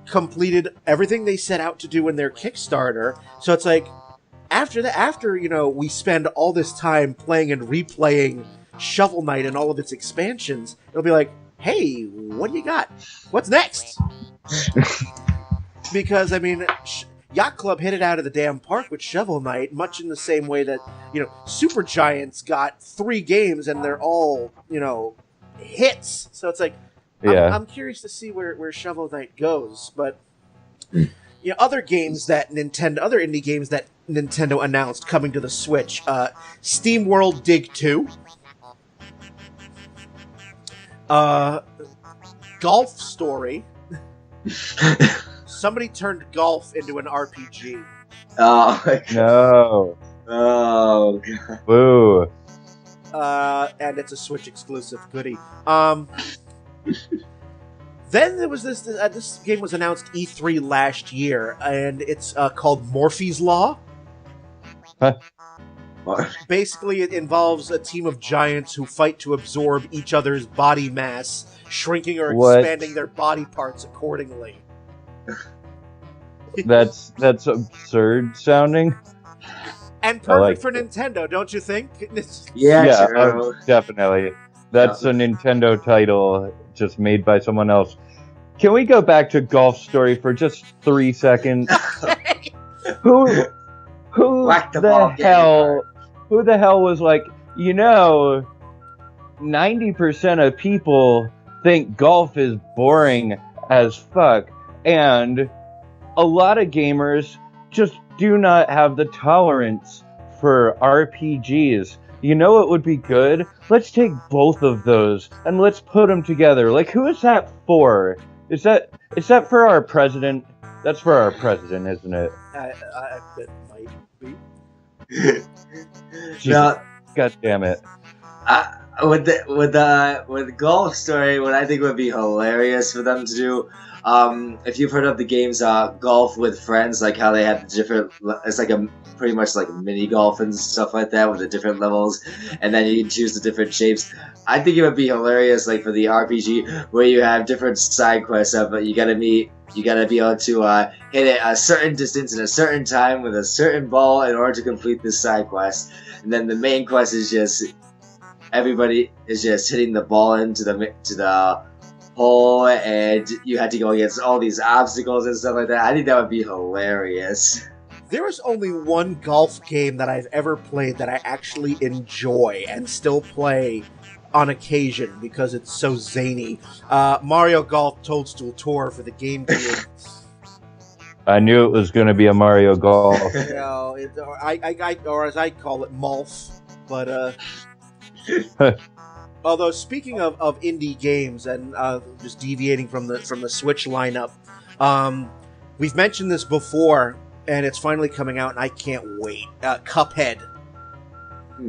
[SPEAKER 1] completed everything they set out to do in their Kickstarter. So it's like, after we spend all this time playing and replaying Shovel Knight and all of its expansions, it'll be like, hey, what do you got? What's next? Because, I mean, Yacht Club hit it out of the damn park with Shovel Knight, much in the same way that, Super Giants got 3 games and they're all, hits. So it's like,
[SPEAKER 2] yeah.
[SPEAKER 1] I'm curious to see where Shovel Knight goes, but... other games that other indie games that Nintendo announced coming to the Switch, Steam World Dig 2, Golf Story. Somebody turned golf into an RPG.
[SPEAKER 3] Oh
[SPEAKER 2] no!
[SPEAKER 3] Oh god!
[SPEAKER 2] Boo!
[SPEAKER 1] And it's a Switch exclusive goodie. Then there was this game was announced E3 last year, and it's called Morphe's Law.
[SPEAKER 2] Huh?
[SPEAKER 1] Basically, it involves a team of giants who fight to absorb each other's body mass, shrinking or expanding their body parts accordingly.
[SPEAKER 2] That's absurd sounding.
[SPEAKER 1] And perfect for Nintendo, don't you think?
[SPEAKER 3] Yeah, sure.
[SPEAKER 2] Definitely. That's a Nintendo title just made by someone else. Can we go back to Golf Story for just 3 seconds? Who the hell was like, 90% of people think golf is boring as fuck, and a lot of gamers just do not have the tolerance for RPGs. You know what would be good? Let's take both of those and let's put them together. Like, who is that for? Is that for our president? That's for our president, isn't it?
[SPEAKER 1] It might be.
[SPEAKER 3] No,
[SPEAKER 2] God damn it.
[SPEAKER 3] with the golf story, what I think would be hilarious for them to do, if you've heard of the games Golf with Friends, like how they have different, it's like pretty much like mini golf and stuff like that with the different levels, and then you can choose the different shapes. I think it would be hilarious, like for the RPG, where you have different side quests but you gotta be able to hit it a certain distance in a certain time with a certain ball in order to complete this side quest. And then the main quest is just everybody is just hitting the ball into the hole, and you had to go against all these obstacles and stuff like that. I think that would be hilarious.
[SPEAKER 1] There is only one golf game that I've ever played that I actually enjoy and still play on occasion because it's so zany. Mario Golf Toadstool Tour for the GameCube.
[SPEAKER 2] I knew it was going to be a Mario Golf.
[SPEAKER 1] You know, or as I call it, Malf. But although speaking of indie games and just deviating from the Switch lineup, we've mentioned this before, and it's finally coming out, and I can't wait. Cuphead.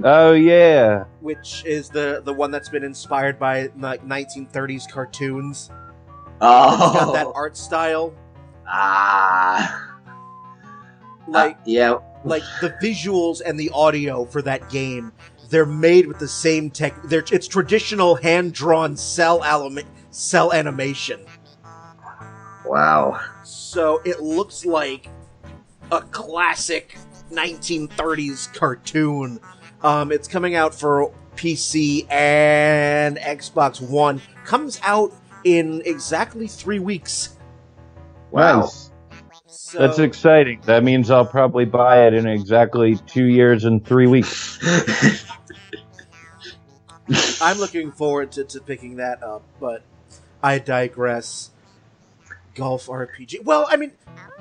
[SPEAKER 2] Oh yeah,
[SPEAKER 1] which is the one that's been inspired by like 1930s cartoons.
[SPEAKER 3] Oh,
[SPEAKER 1] it's got that art style.
[SPEAKER 3] Yeah,
[SPEAKER 1] like the visuals and the audio for that game. They're made with the same tech. It's traditional hand-drawn cell animation.
[SPEAKER 3] Wow.
[SPEAKER 1] So it looks like a classic 1930s cartoon. It's coming out for PC and Xbox One. Comes out in exactly 3 weeks.
[SPEAKER 3] Wow.
[SPEAKER 2] Nice. So, that's exciting. That means I'll probably buy it in exactly 2 years and 3 weeks.
[SPEAKER 1] I'm looking forward to picking that up, but I digress. Golf RPG. Well, I mean,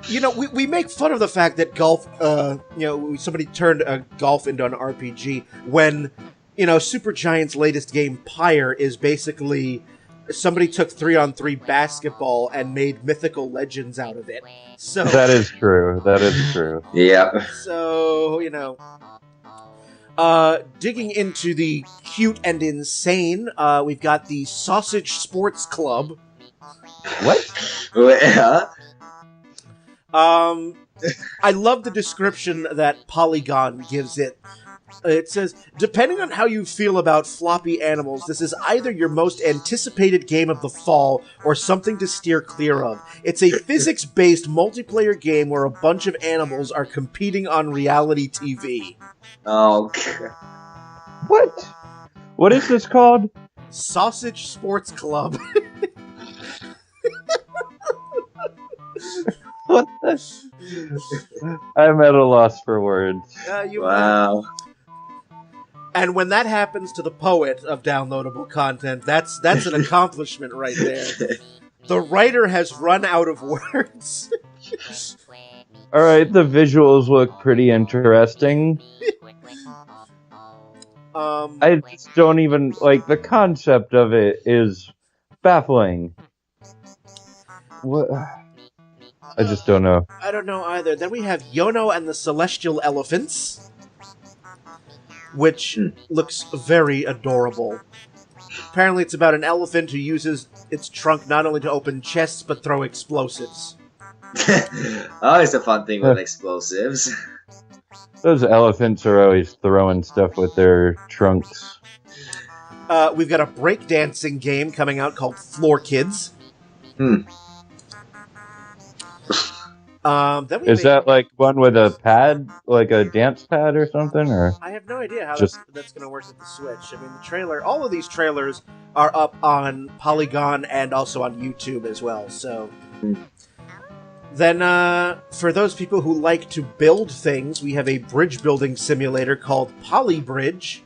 [SPEAKER 1] you know, we make fun of the fact that golf, somebody turned golf into an RPG when, you know, Supergiant's latest game, Pyre, is basically somebody took 3-on-3 basketball and made mythical legends out of it. So
[SPEAKER 2] that is true. That is true.
[SPEAKER 3] Yeah.
[SPEAKER 1] So, you know, digging into the cute and insane, we've got the Sausage Sports Club.
[SPEAKER 2] What?
[SPEAKER 3] Yeah.
[SPEAKER 1] I love the description that Polygon gives it. It says, depending on how you feel about floppy animals, this is either your most anticipated game of the fall or something to steer clear of. It's a physics-based multiplayer game where a bunch of animals are competing on reality TV.
[SPEAKER 3] Oh,
[SPEAKER 2] what? What is this called?
[SPEAKER 1] Sausage Sports Club.
[SPEAKER 2] What? I'm at a loss for words.
[SPEAKER 3] Wow.
[SPEAKER 1] And when that happens to the poet of downloadable content, that's an accomplishment right there. The writer has run out of words.
[SPEAKER 2] Alright, the visuals look pretty interesting. I just don't even, like, the concept of it is baffling. What? I just don't know.
[SPEAKER 1] I don't know either. Then we have Yono and the Celestial Elephants, which looks very adorable. Apparently it's about an elephant who uses its trunk not only to open chests, but throw explosives.
[SPEAKER 3] Always a fun thing with explosives.
[SPEAKER 2] Those elephants are always throwing stuff with their trunks.
[SPEAKER 1] We've got a breakdancing game coming out called Floor Kids.
[SPEAKER 2] Is that like one with a pad, like a dance pad or something? Or
[SPEAKER 1] I have no idea how that's going to work with the Switch. I mean, the trailer, all of these trailers are up on Polygon and also on YouTube as well. So, then for those people who like to build things, we have a bridge building simulator called Polybridge.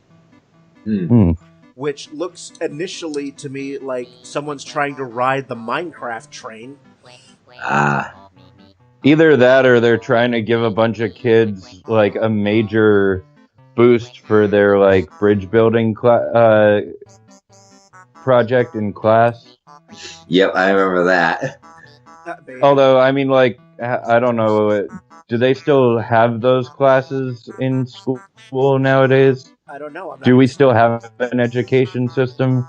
[SPEAKER 1] which looks initially to me like someone's trying to ride the Minecraft train.
[SPEAKER 2] Either that or they're trying to give a bunch of kids like a major boost for their like bridge building project in class.
[SPEAKER 3] Yep, I remember that.
[SPEAKER 2] Although, I mean, like, I don't know, do they still have those classes in school nowadays?
[SPEAKER 1] I don't know.
[SPEAKER 2] Do we still have an education system?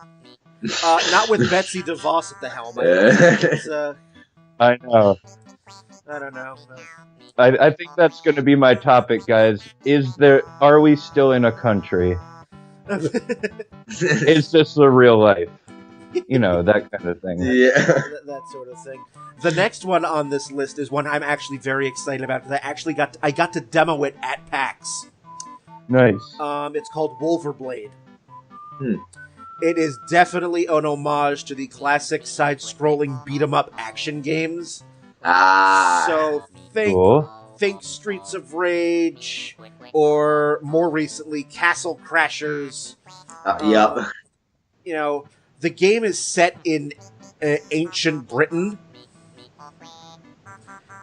[SPEAKER 1] Not with Betsy DeVos at the helm.
[SPEAKER 2] I know.
[SPEAKER 1] I don't know.
[SPEAKER 2] I think that's going to be my topic, guys. Are we still in a country? Is this the real life? You know, that kind of thing.
[SPEAKER 3] Yeah.
[SPEAKER 1] That sort of thing. The next one on this list is one I'm actually very excited about because I got to demo it at PAX.
[SPEAKER 2] Nice.
[SPEAKER 1] It's called Wolverblade. It is definitely an homage to the classic side-scrolling beat-em-up action games. So think Streets of Rage, or more recently, Castle Crashers.
[SPEAKER 3] Yep.
[SPEAKER 1] You know, the game is set in ancient Britain,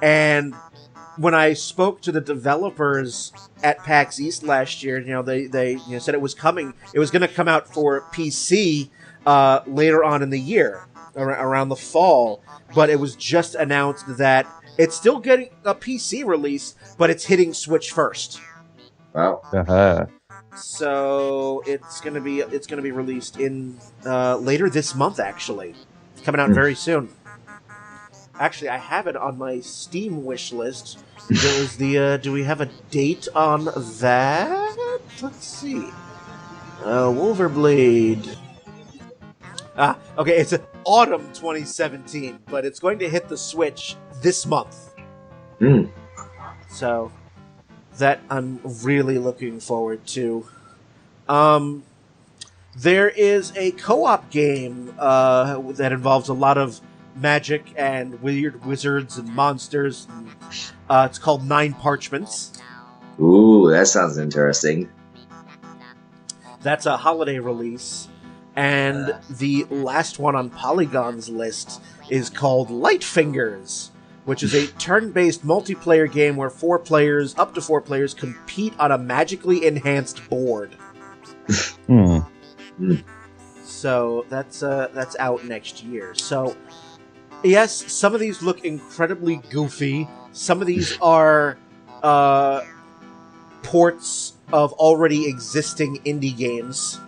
[SPEAKER 1] and when I spoke to the developers at PAX East last year, they said it was coming. It was going to come out for PC later on in the year, around the fall. But it was just announced that it's still getting a PC release, but it's hitting Switch first.
[SPEAKER 3] Wow.
[SPEAKER 1] So it's gonna be released in later this month. Actually, it's coming out very soon. Actually, I have it on my Steam wish list. There was do we have a date on that? Let's see. Wolverblade. Okay, it's autumn 2017, but it's going to hit the Switch this month. So, that I'm really looking forward to. There is a co-op game that involves a lot of magic and weird wizards and monsters. It's called 9 Parchments.
[SPEAKER 3] Ooh, that sounds interesting.
[SPEAKER 1] That's a holiday release. And the last one on Polygon's list is called Lightfingers, which is a turn-based multiplayer game where up to four players, compete on a magically enhanced board. So that's out next year. So yes, some of these look incredibly goofy. Some of these are ports of already existing indie games.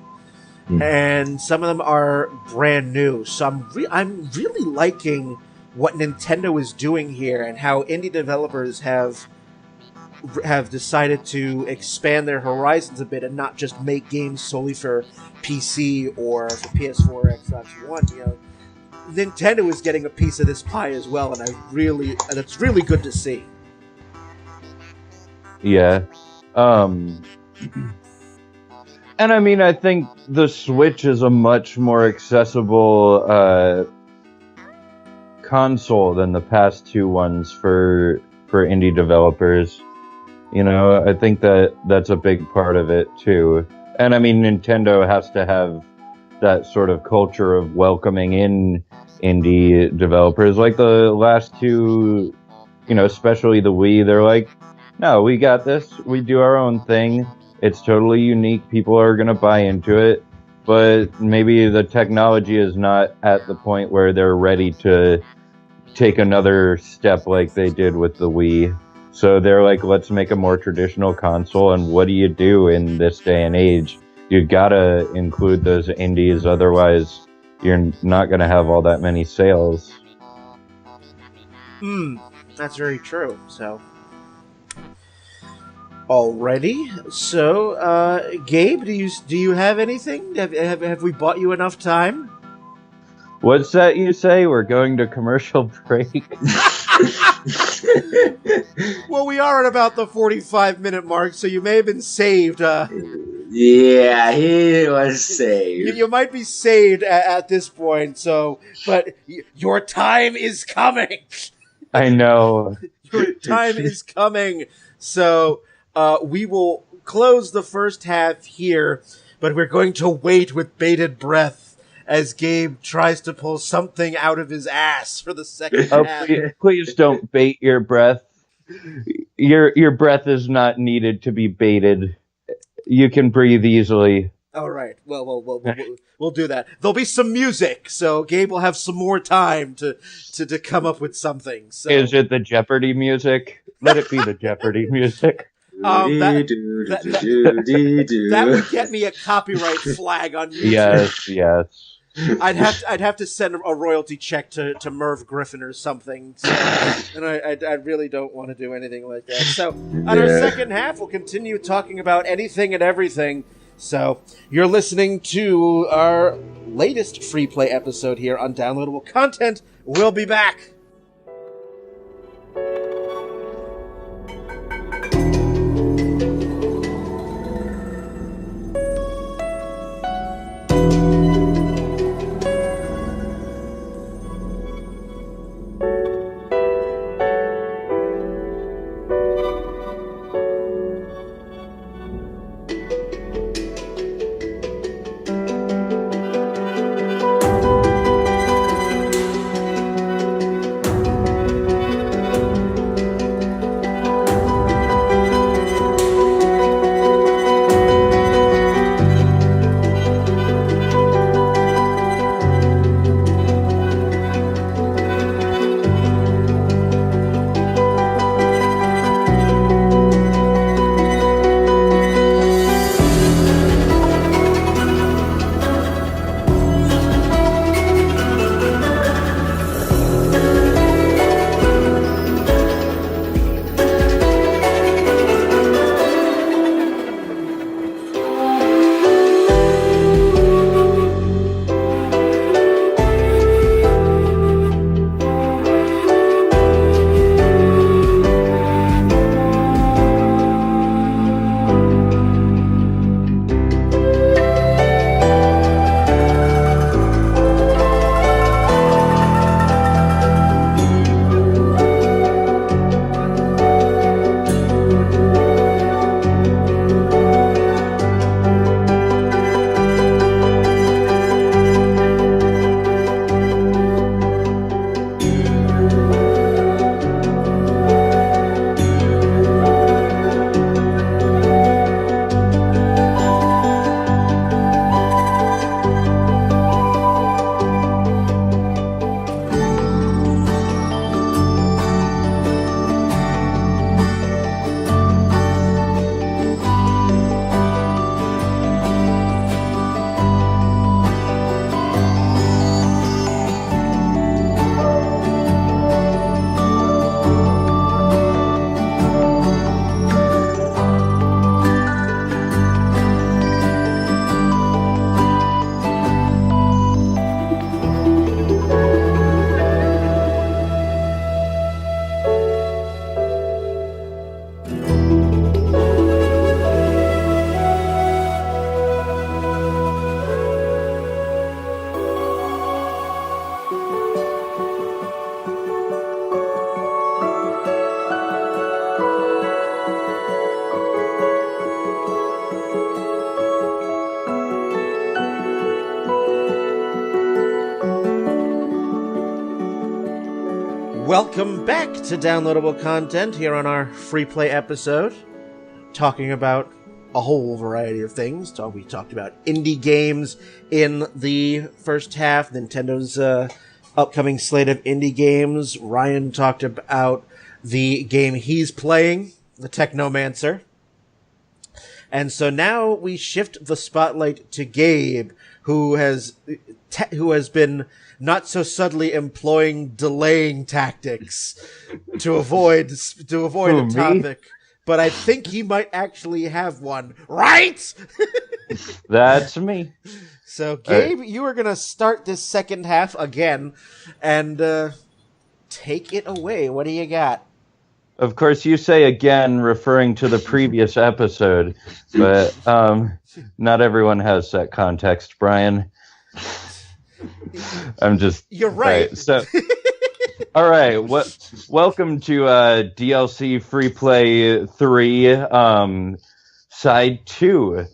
[SPEAKER 1] And some of them are brand new. So I'm really liking what Nintendo is doing here and how indie developers have decided to expand their horizons a bit and not just make games solely for PC or for PS4 or Xbox One. Nintendo is getting a piece of this pie as well, and that's really good to see.
[SPEAKER 2] Yeah. And I mean, I think the Switch is a much more accessible console than the past two ones for indie developers. I think that's a big part of it too. And I mean, Nintendo has to have that sort of culture of welcoming in indie developers. Like the last two, especially the Wii, they're like, no, we got this. We do our own thing. It's totally unique. People are going to buy into it. But maybe the technology is not at the point where they're ready to take another step like they did with the Wii. So they're like, let's make a more traditional console. And what do you do in this day and age? You gotta include those indies, otherwise you're not gonna have all that many sales.
[SPEAKER 1] That's very true. So, alrighty. So, Gabe, do you have anything? Have we bought you enough time?
[SPEAKER 2] What's that you say? We're going to commercial break.
[SPEAKER 1] Well, we are at about the 45-minute mark, so you may have been saved.
[SPEAKER 3] Yeah, he was saved.
[SPEAKER 1] You might be saved at this point, but your time is coming.
[SPEAKER 2] I know.
[SPEAKER 1] Your time is coming. So we will close the first half here but we're going to wait with bated breath as Gabe tries to pull something out of his ass for the second half.
[SPEAKER 2] Please don't bait your breath. Your breath is not needed to be baited. You can breathe easily.
[SPEAKER 1] All right. Well, we'll do that. There'll be some music, so Gabe will have some more time to come up with something. So.
[SPEAKER 2] Is it the Jeopardy music? Let it be the Jeopardy music.
[SPEAKER 1] That would get me a copyright flag on YouTube.
[SPEAKER 2] Yes.
[SPEAKER 1] I'd have to send a royalty check to Merv Griffin or something, so, and I really don't want to do anything like that. So, on our second half, we'll continue talking about anything and everything. So, you're listening to our latest free play episode here on Downloadable Content. We'll be back. Welcome back to Downloadable Content here on our free play episode, talking about a whole variety of things. We talked about indie games in the first half, Nintendo's upcoming slate of indie games. Ryan talked about the game he's playing, the Technomancer. And so now we shift the spotlight to Gabe, who has been not so subtly employing delaying tactics to avoid a topic. But I think he might actually have one, right?
[SPEAKER 2] That's me.
[SPEAKER 1] So, Gabe, you are going to start this second half again and take it away. What do you got?
[SPEAKER 2] Of course, you say again, referring to the previous episode, but not everyone has that context, Brian. I'm just...
[SPEAKER 1] You're right.
[SPEAKER 2] So, all right. Welcome to DLC Free Play 3, Side 2.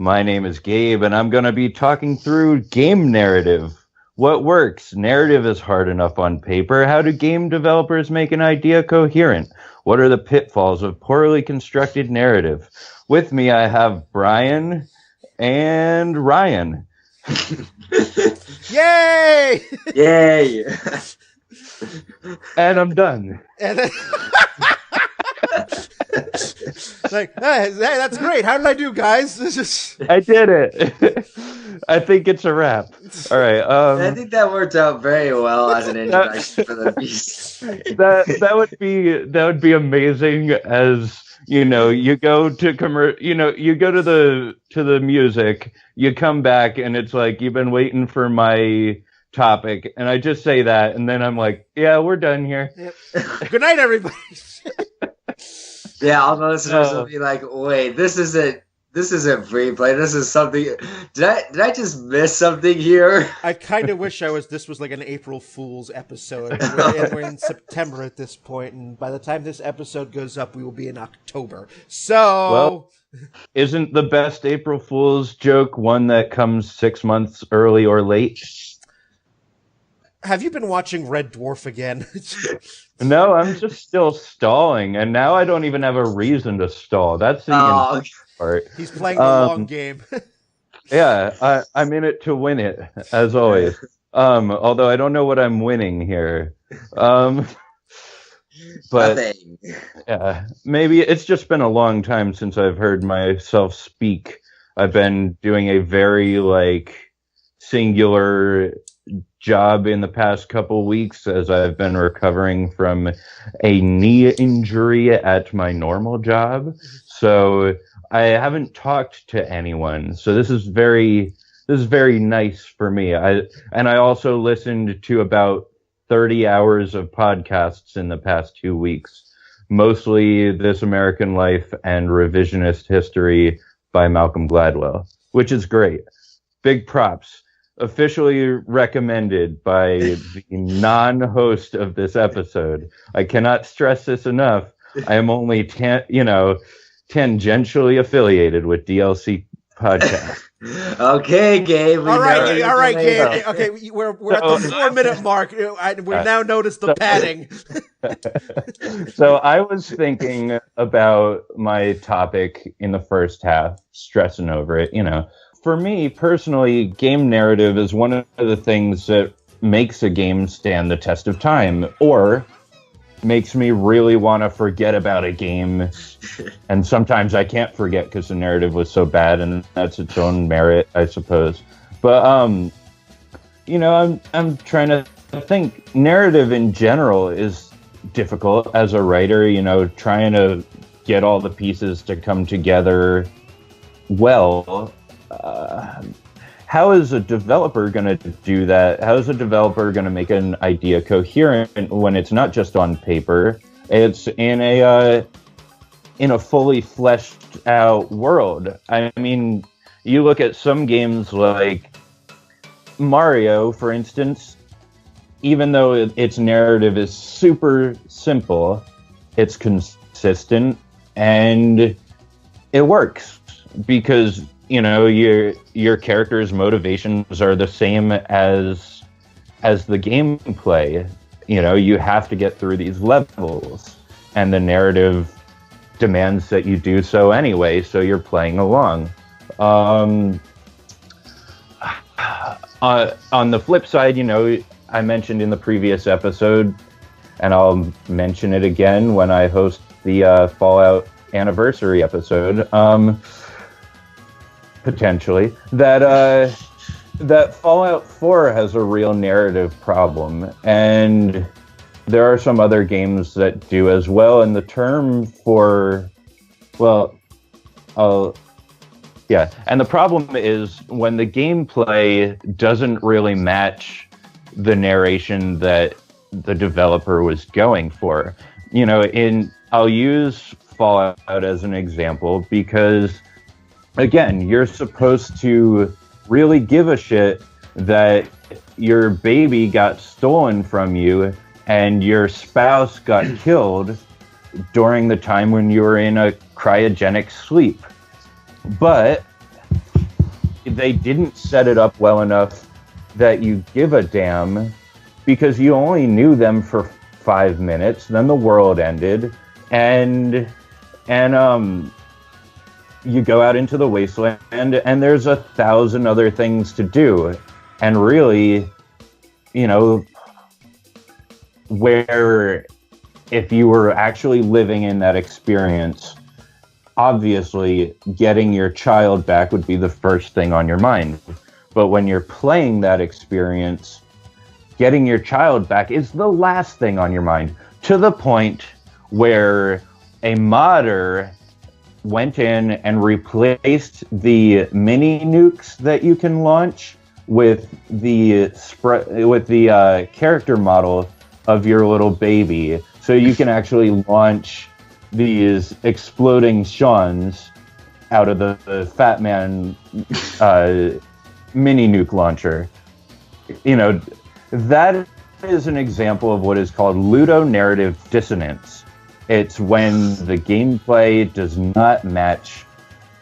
[SPEAKER 2] My name is Gabe, and I'm going to be talking through game narrative. What works? Narrative is hard enough on paper. How do game developers make an idea coherent? What are the pitfalls of poorly constructed narrative? With me, I have Brian and Ryan.
[SPEAKER 1] Yay!
[SPEAKER 3] Yay!
[SPEAKER 2] And I'm done.
[SPEAKER 1] And then like, hey, that's great. How did I do, guys? This is...
[SPEAKER 2] I did it. I think it's a wrap. All right.
[SPEAKER 3] I think that worked out very well as an introduction for the piece.
[SPEAKER 2] That would be amazing. As you know, you go to you go to the music, you come back, and it's like you've been waiting for my topic, and I just say that, and then I'm like, yeah, we're done here.
[SPEAKER 1] Yep. Good night, everybody.
[SPEAKER 3] Yeah, all the listeners will be like, wait, this isn't free play. This is something. Did I just miss something here?
[SPEAKER 1] I kind of wish this was like an April Fool's episode. We're in September at this point, and by the time this episode goes up, we will be in October. So,
[SPEAKER 2] well, isn't the best April Fool's joke one that comes 6 months early or late?
[SPEAKER 1] Have you been watching Red Dwarf again?
[SPEAKER 2] No, I'm just still stalling, and now I don't even have a reason to stall. That's the part.
[SPEAKER 1] He's playing the long game.
[SPEAKER 2] Yeah, I'm in it to win it, as always. Although I don't know what I'm winning here. But
[SPEAKER 3] Nothing.
[SPEAKER 2] yeah, maybe it's just been a long time since I've heard myself speak. I've been doing a very singular job in the past couple weeks as I've been recovering from a knee injury at my normal job. So I haven't talked to anyone. So this is very nice for me. I also listened to about 30 hours of podcasts in the past 2 weeks, mostly This American Life and Revisionist History by Malcolm Gladwell, which is great. Big props. Officially recommended by the non-host of this episode. I cannot stress this enough. I am only tangentially affiliated with DLC Podcast.
[SPEAKER 3] Okay, Gabe.
[SPEAKER 1] All right, Gabe. Okay, we're at the 4-minute mark. We now notice the padding.
[SPEAKER 2] So I was thinking about my topic in the first half, stressing over it, For me, personally, game narrative is one of the things that makes a game stand the test of time, or makes me really want to forget about a game. And sometimes I can't forget because the narrative was so bad, and that's its own merit, I suppose. But, I'm trying to think. Narrative in general is difficult as a writer, trying to get all the pieces to come together well. How is a developer going to do that? How is a developer going to make an idea coherent when it's not just on paper? It's in a fully fleshed out world. I mean, you look at some games like Mario, for instance. Even though its narrative is super simple, it's consistent and it works because your character's motivations are the same as the gameplay. You have to get through these levels, and the narrative demands that you do so anyway, so you're playing along. On the flip side, I mentioned in the previous episode, and I'll mention it again when I host the Fallout anniversary episode, potentially, that Fallout 4 has a real narrative problem, and there are some other games that do as well, and the term for, and the problem is when the gameplay doesn't really match the narration that the developer was going for. I'll use Fallout as an example because, again, you're supposed to really give a shit that your baby got stolen from you and your spouse got killed during the time when you were in a cryogenic sleep. But they didn't set it up well enough that you give a damn, because you only knew them for 5 minutes, then the world ended, and you go out into the wasteland, and there's 1,000 other things to do. And really, where if you were actually living in that experience, obviously getting your child back would be the first thing on your mind. But when you're playing that experience, getting your child back is the last thing on your mind, to the point where a modder went in and replaced the mini nukes that you can launch with the character model of your little baby, so you can actually launch these exploding Shawns out of the Fat Man mini nuke launcher. That is an example of what is called ludonarrative dissonance. It's when the gameplay does not match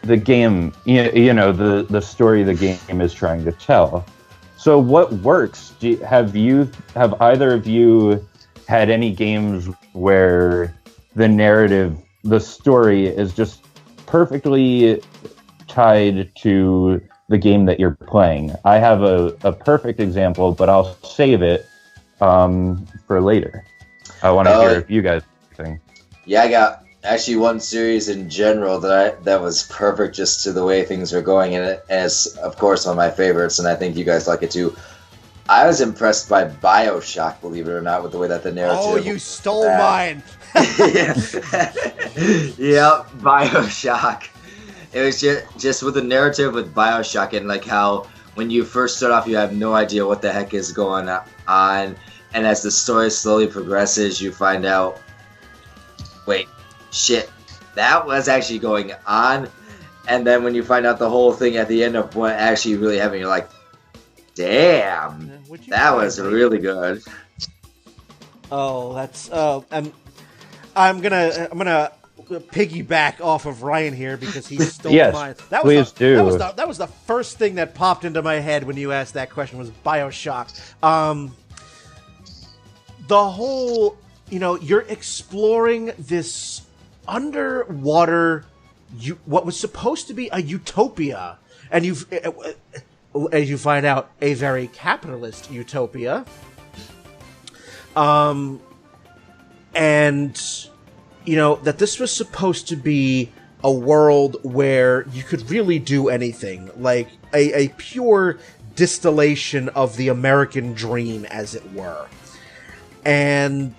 [SPEAKER 2] the game, the story the game is trying to tell. So what works? Have either of you had any games where the story is just perfectly tied to the game that you're playing? I have a perfect example, but I'll save it for later. I want to hear if you guys think.
[SPEAKER 3] Yeah, I got actually one series in general that was perfect just to the way things were going, and it's of course one of my favorites, and I think you guys like it too. I was impressed by BioShock, believe it or not, with the way that the narrative...
[SPEAKER 1] Oh, you stole mine!
[SPEAKER 3] Yep, BioShock. It was just with the narrative with BioShock, and like how when you first start off, you have no idea what the heck is going on, and as the story slowly progresses, you find out, wait, shit, that was actually going on. And then when you find out the whole thing at the end of what actually really happened, you're like, damn, that was really good.
[SPEAKER 1] Oh, that's I'm gonna piggyback off of Ryan here because he stole mine. That was That was the first thing that popped into my head when you asked that question, was BioShock. The whole, you're exploring this underwater, what was supposed to be a utopia, and as you find out, a very capitalist utopia. And that this was supposed to be a world where you could really do anything, like a pure distillation of the American dream, as it were. And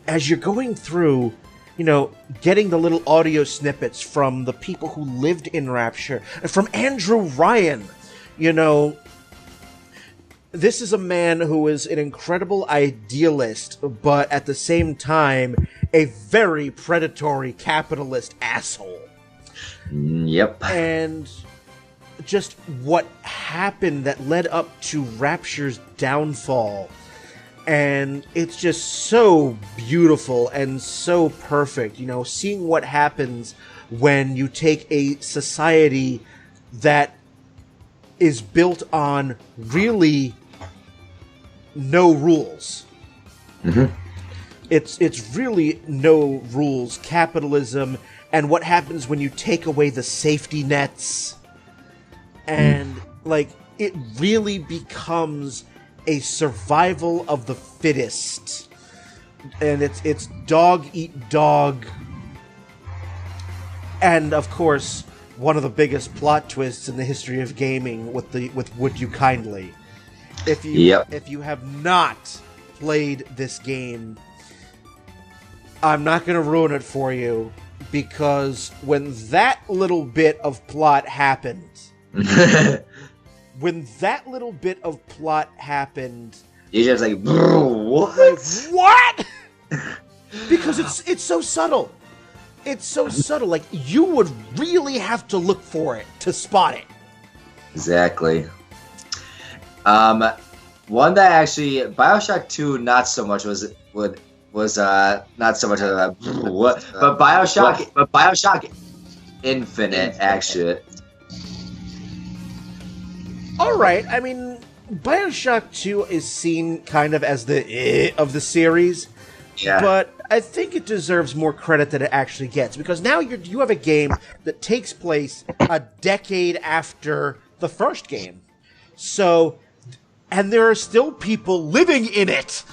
[SPEAKER 1] as you're going through, getting the little audio snippets from the people who lived in Rapture, from Andrew Ryan, this is a man who is an incredible idealist, but at the same time, a very predatory capitalist asshole.
[SPEAKER 3] Yep.
[SPEAKER 1] And just what happened that led up to Rapture's downfall. And it's just so beautiful and so perfect, seeing what happens when you take a society that is built on really no rules.
[SPEAKER 3] Mm-hmm.
[SPEAKER 1] It's really no rules capitalism, and what happens when you take away the safety nets, and it really becomes a survival of the fittest, and it's dog eat dog. And of course, one of the biggest plot twists in the history of gaming with Would You Kindly. If you have not played this game, I'm not going to ruin it for you, because when that little bit of plot happened,
[SPEAKER 3] you're just like, what?
[SPEAKER 1] What? Because it's so subtle. It's so subtle. Like, you would really have to look for it to spot it.
[SPEAKER 3] Exactly. One that actually, BioShock 2, not so much was not so much of a but BioShock Infinite, actually.
[SPEAKER 1] All right, I mean, BioShock 2 is seen kind of as the of the series,
[SPEAKER 3] Yeah.
[SPEAKER 1] but I think it deserves more credit than it actually gets, because now you have a game that takes place a decade after the first game. So, and there are still people living in it.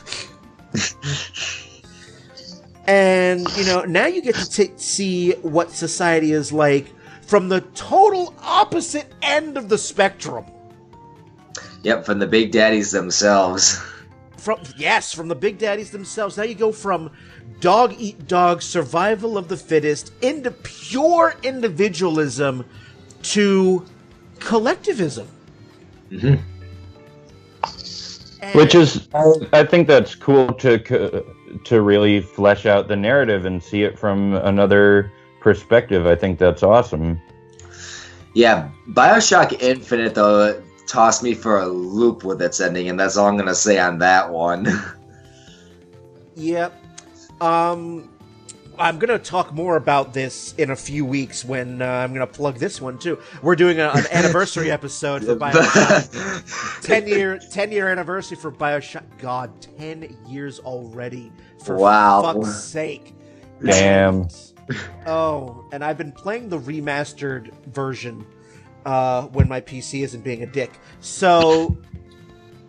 [SPEAKER 1] And, now you get to see what society is like from the total opposite end of the spectrum.
[SPEAKER 3] Yep, from the big daddies themselves.
[SPEAKER 1] From the big daddies themselves. Now you go from dog eat dog, survival of the fittest, into pure individualism to collectivism.
[SPEAKER 3] Mm-hmm.
[SPEAKER 2] Which is, I think that's cool to really flesh out the narrative and see it from another perspective. I think that's awesome.
[SPEAKER 3] Yeah, BioShock Infinite, though, tossed me for a loop with its ending, and that's all I'm going to say on that one.
[SPEAKER 1] Yep. I'm going to talk more about this in a few weeks when I'm going to plug this one, too. We're doing an anniversary episode for BioShock. 10-year anniversary for BioShock. God, 10 years already. For fuck's sake.
[SPEAKER 2] Damn.
[SPEAKER 1] And I've been playing the remastered version when my PC isn't being a dick. So,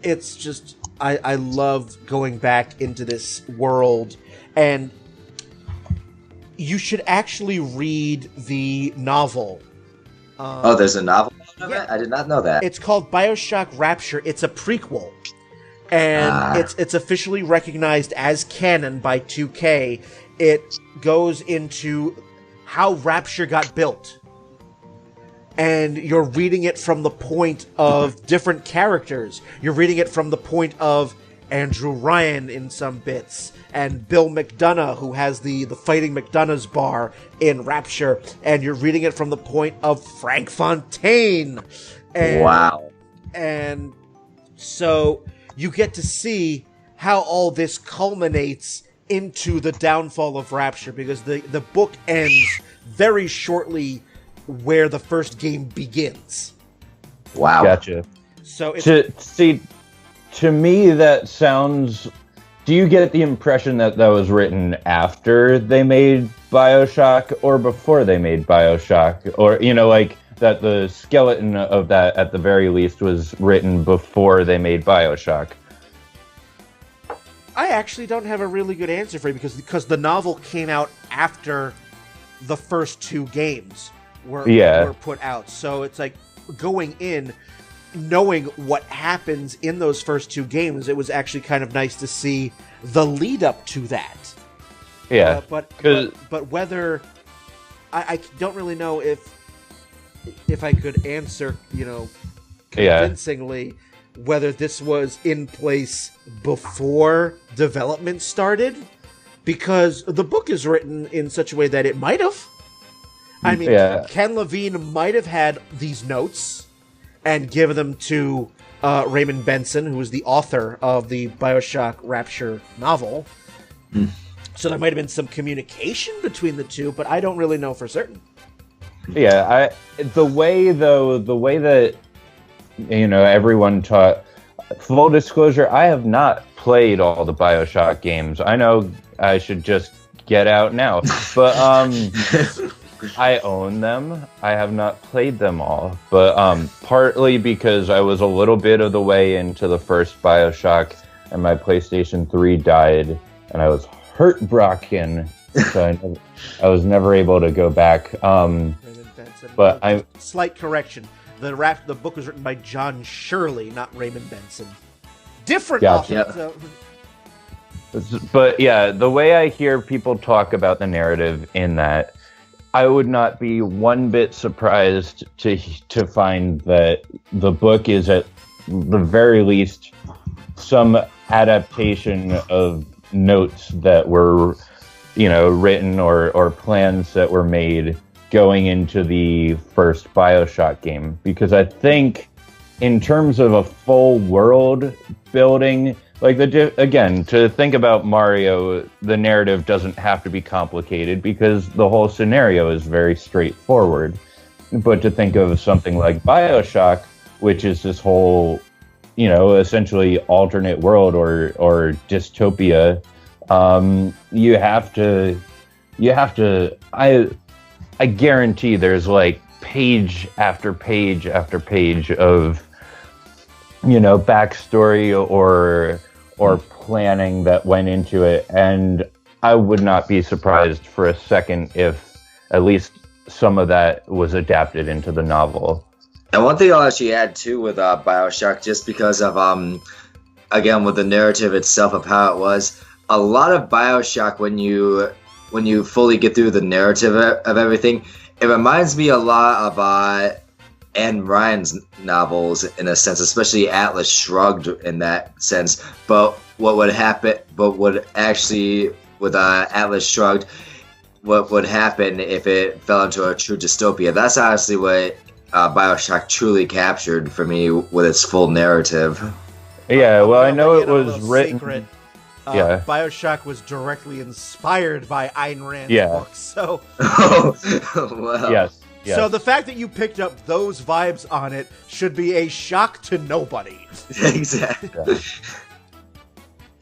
[SPEAKER 1] it's just... I love going back into this world, and you should actually read the novel.
[SPEAKER 3] There's a novel of it? I did not know that.
[SPEAKER 1] It's called BioShock Rapture. It's a prequel, and it's officially recognized as canon by 2K. It goes into how Rapture got built. And you're reading it from the point of different characters. You're reading it from the point of Andrew Ryan in some bits, and Bill McDonough, who has the Fighting McDonough's bar in Rapture, and you're reading it from the point of Frank Fontaine.
[SPEAKER 3] Wow.
[SPEAKER 1] And so you get to see how all this culminates into the downfall of Rapture, because the book ends very shortly where the first game begins.
[SPEAKER 3] Wow.
[SPEAKER 2] Gotcha.
[SPEAKER 1] So
[SPEAKER 2] to me that sounds... Do you get the impression that was written after they made BioShock or before they made BioShock? Or, like, that the skeleton of that, at the very least, was written before they made BioShock?
[SPEAKER 1] I actually don't have a really good answer for you, because the novel came out after the first two games were put out. So it's like going in, knowing what happens in those first two games, it was actually kind of nice to see the lead up to that.
[SPEAKER 2] Yeah.
[SPEAKER 1] But whether... I don't really know if I could answer, convincingly whether this was in place before development started, because the book is written in such a way that it might have. I mean, Ken Levine might have had these notes and given them to Raymond Benson, who was the author of the BioShock Rapture novel.
[SPEAKER 3] Mm.
[SPEAKER 1] So there might have been some communication between the two, but I don't really know for certain.
[SPEAKER 2] Yeah, the way that everyone taught. Full disclosure, I have not played all the BioShock games. I know I should just get out now, but I own them. I have not played them all, but partly because I was a little bit of the way into the first BioShock, and my PlayStation 3 died, and I was heartbroken, so I was never able to go back. But
[SPEAKER 1] slight correction: the book was written by John Shirley, not Raymond Benson. Different author. So.
[SPEAKER 2] But yeah, the way I hear people talk about the narrative in that, I would not be one bit surprised to find that the book is at the very least some adaptation of notes that were, written or plans that were made going into the first BioShock game. Because I think in terms of a full world building, Like again, to think about Mario, the narrative doesn't have to be complicated because the whole scenario is very straightforward. But to think of something like BioShock, which is this whole, essentially alternate world or dystopia, you have to. I guarantee there's like page after page after page of backstory or planning that went into it, and I would not be surprised for a second if at least some of that was adapted into the novel.
[SPEAKER 3] And one thing I'll actually add too with BioShock, just because of again with the narrative itself of how it was, a lot of BioShock when you fully get through the narrative of everything, it reminds me a lot of Anne Ryan's novels in a sense, especially Atlas Shrugged in that sense. But what would happen? But what actually with Atlas Shrugged, what would happen if it fell into a true dystopia? That's honestly what BioShock truly captured for me with its full narrative.
[SPEAKER 2] Yeah, well, I know it was written.
[SPEAKER 1] Secret.
[SPEAKER 2] Yeah.
[SPEAKER 1] BioShock was directly inspired by Ayn Rand's books. So,
[SPEAKER 3] well.
[SPEAKER 2] Yes.
[SPEAKER 1] So the fact that you picked up those vibes on it should be a shock to nobody.
[SPEAKER 3] Exactly.
[SPEAKER 2] Yeah.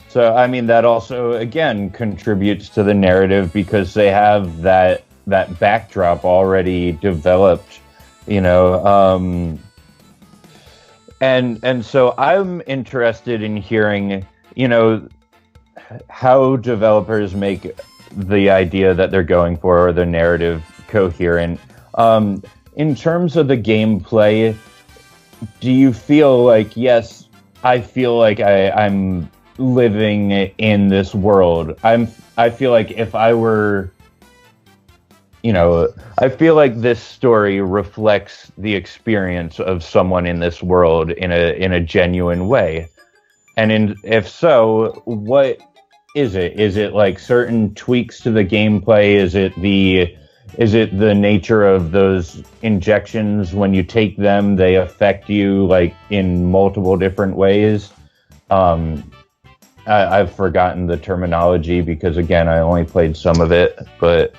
[SPEAKER 2] So, I mean, that also, again, contributes to the narrative because they have that backdrop already developed, And so I'm interested in hearing, how developers make the idea that they're going for or the narrative coherent. In terms of the gameplay, do you feel like, yes, I feel like I'm living in this world. I feel like if I were, I feel like this story reflects the experience of someone in this world in a genuine way. And if so, what is it? Is it like certain tweaks to the gameplay? Is it the nature of those injections? When you take them, they affect you like in multiple different ways. I've forgotten the terminology because again, I only played some of it, but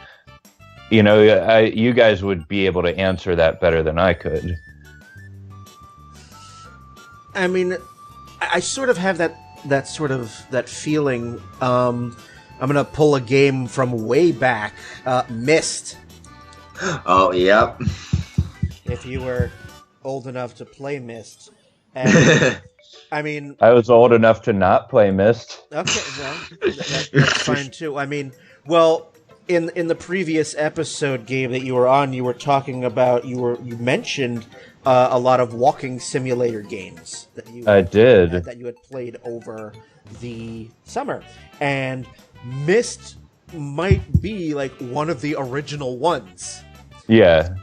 [SPEAKER 2] you guys would be able to answer that better than I could.
[SPEAKER 1] I mean, I sort of have that feeling. I'm gonna pull a game from way back, Myst.
[SPEAKER 3] Oh, yep.
[SPEAKER 1] If you were old enough to play Myst. And, I mean...
[SPEAKER 2] I was old enough to not play Myst.
[SPEAKER 1] Okay, well, that's fine too. I mean, well, in the previous episode, Gabe, that you were on, you were talking about, you mentioned a lot of walking simulator games.
[SPEAKER 2] I did.
[SPEAKER 1] That you had played over the summer. And Myst might be like one of the original ones.
[SPEAKER 2] Yeah.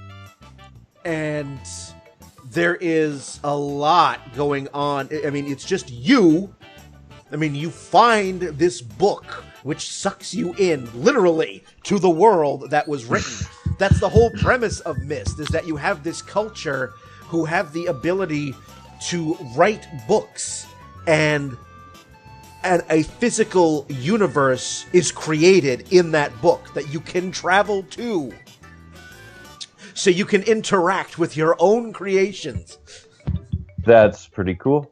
[SPEAKER 1] And there is a lot going on. I mean, it's just you. I mean, you find this book which sucks you in, literally, to the world that was written. That's the whole premise of Myst, is that you have this culture who have the ability to write books, and a physical universe is created in that book that you can travel to. So you can interact with your own creations.
[SPEAKER 2] That's pretty cool.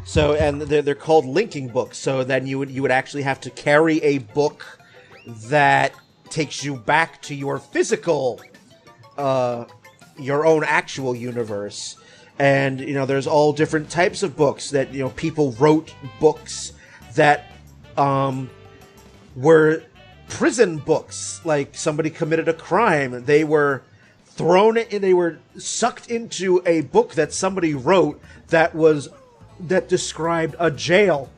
[SPEAKER 1] So, and they're called linking books. So then you would actually have to carry a book that takes you back to your physical, your own actual universe. And, there's all different types of books that, people wrote books that were prison books. Like somebody committed a crime. They were they were sucked into a book that somebody wrote that described a jail.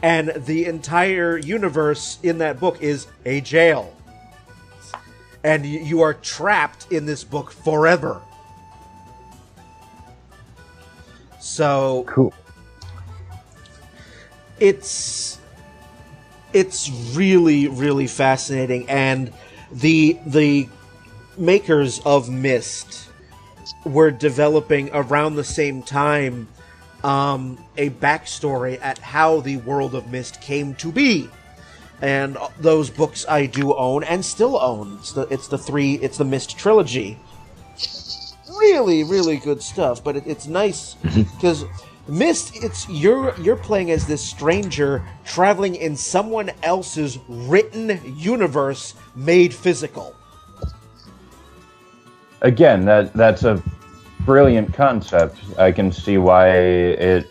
[SPEAKER 1] And the entire universe in that book is a jail. And you are trapped in this book forever. So
[SPEAKER 2] cool.
[SPEAKER 1] It's really, really fascinating, and the makers of Myst were developing around the same time a backstory at how the World of Mist came to be. And those books I do own and still own. It's the Mist trilogy. Really, really good stuff. But it's nice because Mist, you're playing as this stranger traveling in someone else's written universe made physical.
[SPEAKER 2] Again, that's a brilliant concept. I can see why it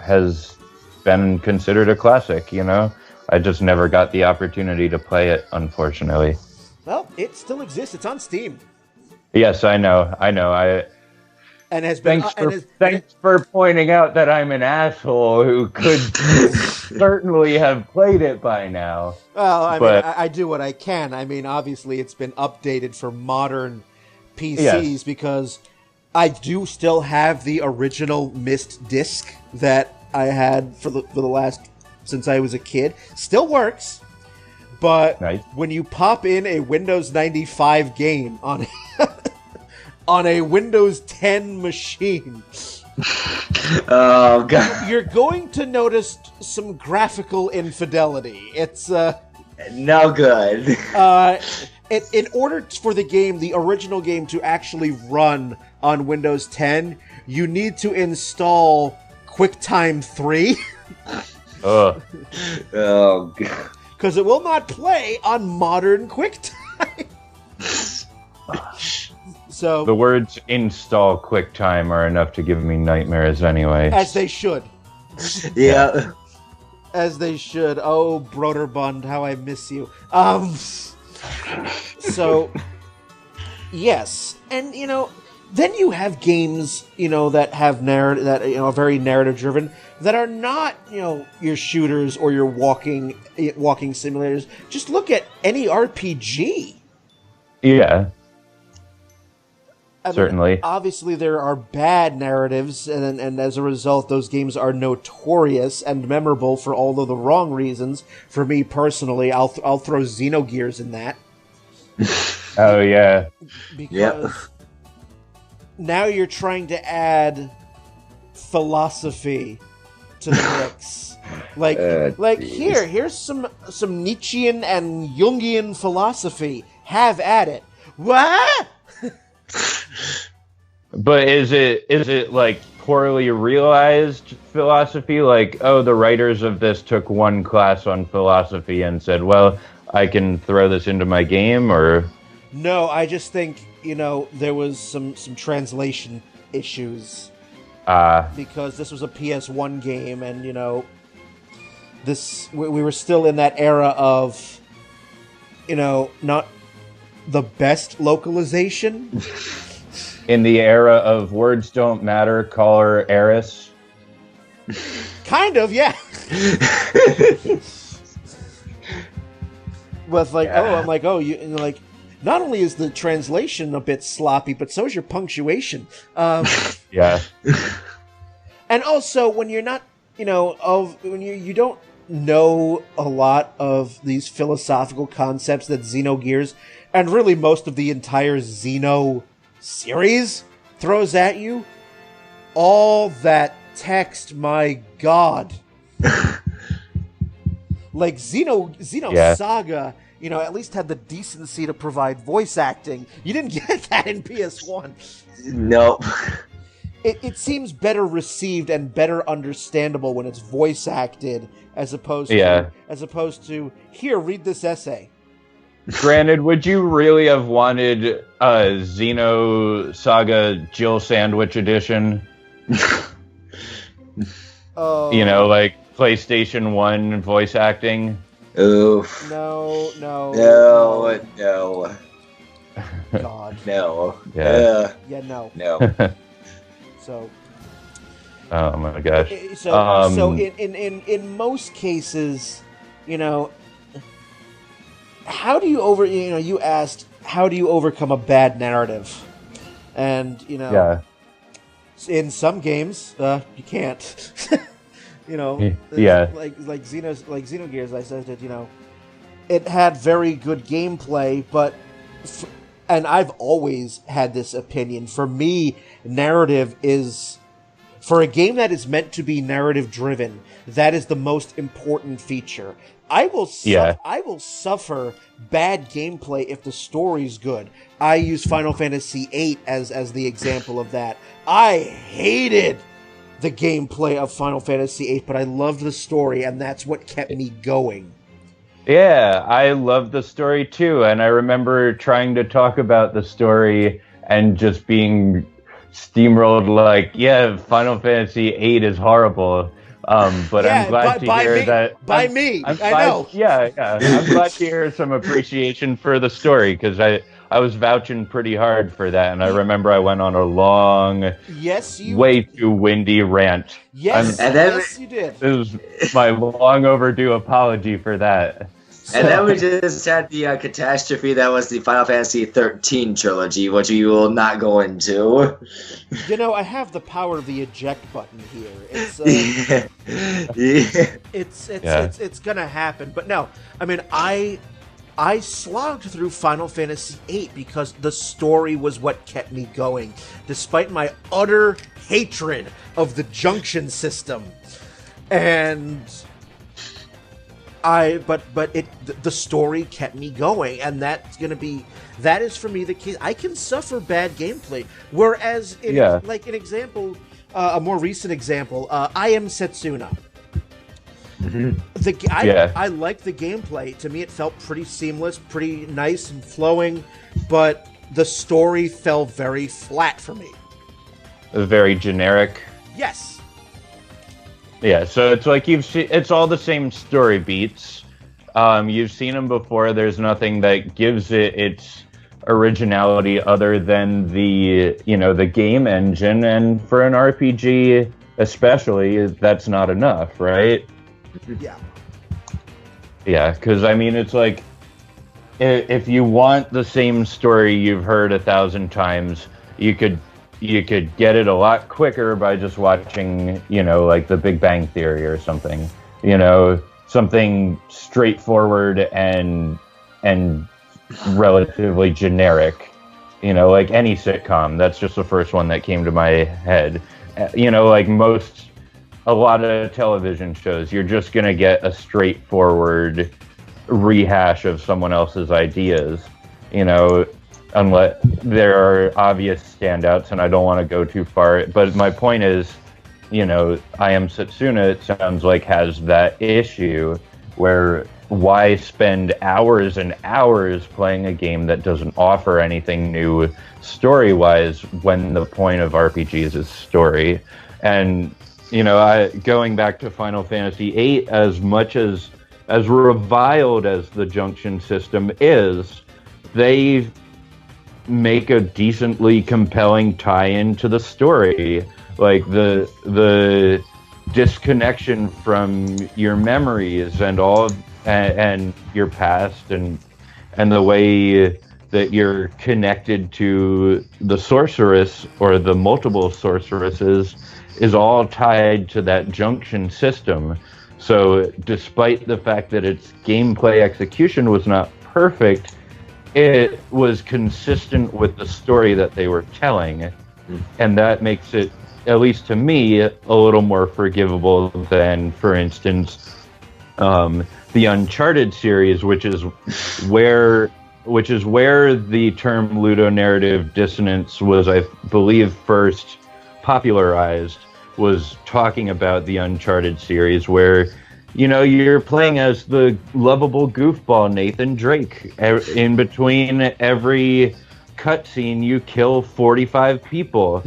[SPEAKER 2] has been considered a classic, you know? I just never got the opportunity to play it, unfortunately.
[SPEAKER 1] Well, it still exists. It's on Steam.
[SPEAKER 2] Yes, I know.
[SPEAKER 1] And has been
[SPEAKER 2] Thanks for pointing out that I'm an asshole who could certainly have played it by now.
[SPEAKER 1] Well, I do what I can. I mean, obviously, it's been updated for modern PCs because I do still have the original Myst disc that I had for the last since I was a kid. Still works, but when you pop in a Windows 95 game on on a Windows 10 machine,
[SPEAKER 3] oh god,
[SPEAKER 1] you're going to notice some graphical infidelity. It's
[SPEAKER 3] no good.
[SPEAKER 1] In order for the original game, to actually run on Windows 10, you need to install QuickTime 3.
[SPEAKER 2] Oh
[SPEAKER 3] god.
[SPEAKER 1] Because it will not play on modern QuickTime. So
[SPEAKER 2] the words "install QuickTime" are enough to give me nightmares anyway.
[SPEAKER 1] As they should.
[SPEAKER 3] Yeah.
[SPEAKER 1] As they should. Oh, Broderbund, how I miss you. So, yes. And, then you have games, that have are very narrative-driven, that are not, your shooters or your walking simulators. Just look at any RPG.
[SPEAKER 2] Yeah.
[SPEAKER 1] I mean,
[SPEAKER 2] certainly.
[SPEAKER 1] Obviously, there are bad narratives, and as a result, those games are notorious and memorable for all of the wrong reasons. For me personally, I'll throw Xenogears in that.
[SPEAKER 2] Oh yeah.
[SPEAKER 1] Because now you're trying to add philosophy to the mix. Here's some Nietzschean and Jungian philosophy. Have at it. What?
[SPEAKER 2] But is it like poorly realized philosophy? Like, oh, the writers of this took one class on philosophy and said, well, I can throw this into my game, or?
[SPEAKER 1] No, I just think, there was some translation issues. Because this was a PS1 game, and, we were still in that era of, not the best localization.
[SPEAKER 2] In the era of words don't matter, call her Eris.
[SPEAKER 1] Kind of, yeah. With not only is the translation a bit sloppy, but so is your punctuation.
[SPEAKER 2] Yeah.
[SPEAKER 1] And also, when you're not, when you don't know a lot of these philosophical concepts that Xenogears, and really most of the entire Xeno series throws at you, all that text, my god. Like Xeno Saga, at least had the decency to provide voice acting. You didn't get that in PS1.
[SPEAKER 3] Nope.
[SPEAKER 1] It seems better received and better understandable when it's voice acted as opposed to here, read this essay.
[SPEAKER 2] Granted, would you really have wanted a Xeno Saga Jill Sandwich edition? Like PlayStation 1 voice acting?
[SPEAKER 3] Oof.
[SPEAKER 1] No. God.
[SPEAKER 3] No.
[SPEAKER 2] Yeah.
[SPEAKER 1] Yeah, no.
[SPEAKER 3] No.
[SPEAKER 1] So.
[SPEAKER 2] Oh my gosh.
[SPEAKER 1] So in most cases, how do you you asked, how do you overcome a bad narrative? And, in some games, you can't.
[SPEAKER 2] Yeah.
[SPEAKER 1] Like Xenogears, I said that, it had very good gameplay, but and I've always had this opinion. For me, narrative is For a game that is meant to be narrative driven, that is the most important feature. I will suffer bad gameplay if the story's good. I use Final Fantasy VIII as the example of that. I hated the gameplay of Final Fantasy VIII, but I loved the story, and that's what kept me going.
[SPEAKER 2] Yeah, I loved the story too, and I remember trying to talk about the story and just being steamrolled like, yeah, Final Fantasy VIII is horrible. But I'm glad to hear that.
[SPEAKER 1] I know.
[SPEAKER 2] Yeah. I'm glad to hear some appreciation for the story, because I was vouching pretty hard for that, and I remember I went on a long, way too windy rant.
[SPEAKER 1] Yes, you did.
[SPEAKER 2] This was my long overdue apology for that.
[SPEAKER 3] And then we just had the catastrophe that was the Final Fantasy 13 trilogy, which we will not go into.
[SPEAKER 1] You know, I have the power of the eject button here. It's gonna happen. But no, I mean, I slogged through Final Fantasy VIII because the story was what kept me going, despite my utter hatred of the junction system. And the story kept me going, and that is for me the key. I can suffer bad gameplay, whereas an example, a more recent example, I Am Setsuna.
[SPEAKER 2] Mm-hmm.
[SPEAKER 1] I liked the gameplay. To me, it felt pretty seamless, pretty nice and flowing, but the story fell very flat for me.
[SPEAKER 2] Very generic.
[SPEAKER 1] Yes.
[SPEAKER 2] Yeah, so it's like it's all the same story beats. You've seen them before. There's nothing that gives it its originality other than the game engine, and for an RPG especially, that's not enough, right?
[SPEAKER 1] Yeah.
[SPEAKER 2] Yeah, because I mean, it's like, if you want the same story you've heard 1,000 times, you could get it a lot quicker by just watching, like The Big Bang Theory or something. Something straightforward and relatively generic. Like any sitcom. That's just the first one that came to my head. Like a lot of television shows, you're just going to get a straightforward rehash of someone else's ideas, unless there are obvious standouts, and I don't want to go too far. But my point is, I Am Setsuna, it sounds like, has that issue where why spend hours and hours playing a game that doesn't offer anything new story-wise when the point of RPGs is story. And going back to Final Fantasy VIII, as much as reviled as the junction system is, they make a decently compelling tie-in to the story. Like the disconnection from your memories and your past and the way that you're connected to the sorceress or the multiple sorceresses is all tied to that junction system. So despite the fact that its gameplay execution was not perfect, it was consistent with the story that they were telling. And that makes it, at least to me, a little more forgivable than, for instance, the Uncharted series, which is where the term ludonarrative dissonance was, I believe, first popularized, was talking about the Uncharted series, where you're playing as the lovable goofball Nathan Drake. In between every cutscene, you kill 45 people,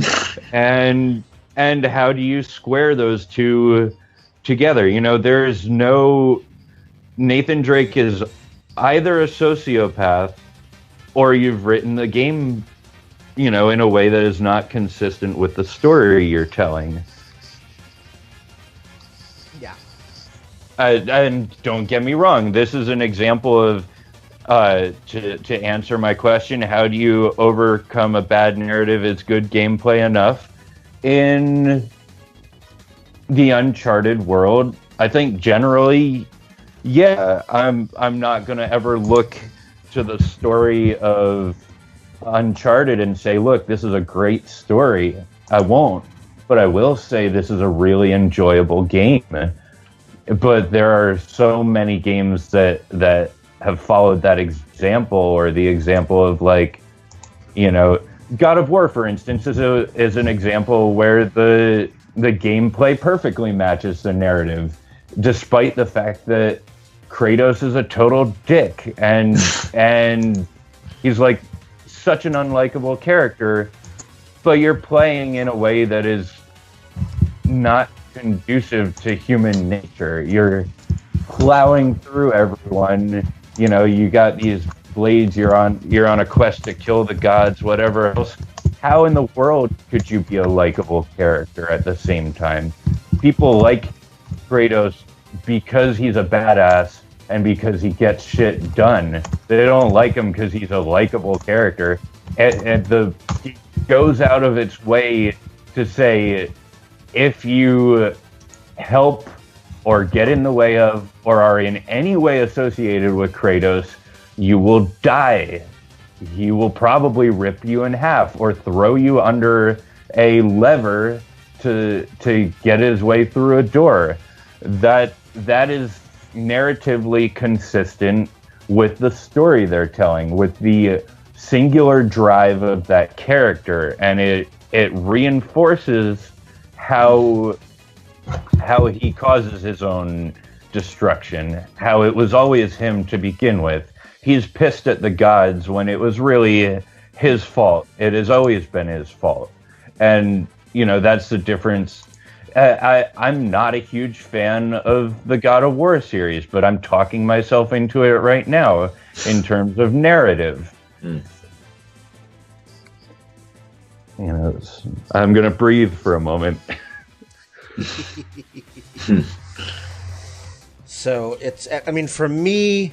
[SPEAKER 2] and how do you square those two together? There's no... Nathan Drake is either a sociopath, or you've written the game, in a way that is not consistent with the story you're telling.
[SPEAKER 1] Yeah.
[SPEAKER 2] And don't get me wrong, this is an example of, to answer my question, how do you overcome a bad narrative? Is good gameplay enough? In the Uncharted world, I think generally, yeah, I'm not going to ever look to the story of Uncharted and say, look, this is a great story. I won't. but I will say this is a really enjoyable game. But there are so many games that have followed that example, or the example of, like, you know, God of War, for instance, is an example where the gameplay perfectly matches the narrative, despite the fact that Kratos is a total dick and he's like such an unlikable character, but you're playing in a way that is not conducive to human nature. You're plowing through everyone. You know, you got these blades. You're on a quest to kill the gods, whatever else. How in the world could you be a likable character at the same time? People like Kratos because he's a badass and because he gets shit done. They don't like him because he's a likable character. And he goes out of its way to say, if you help or get in the way of or are in any way associated with Kratos, you will die. He will probably rip you in half or throw you under a lever to get his way through a door. That is narratively consistent with the story they're telling, with the singular drive of that character, and it reinforces how he causes his own destruction, how it was always him to begin with. He's pissed at the gods when it was really his fault. It has always been his fault. And, you know, that's the difference. I'm not a huge fan of the God of War series, but I'm talking myself into it right now in terms of narrative. You know, I'm going to breathe for a moment.
[SPEAKER 1] So it's, I mean, for me,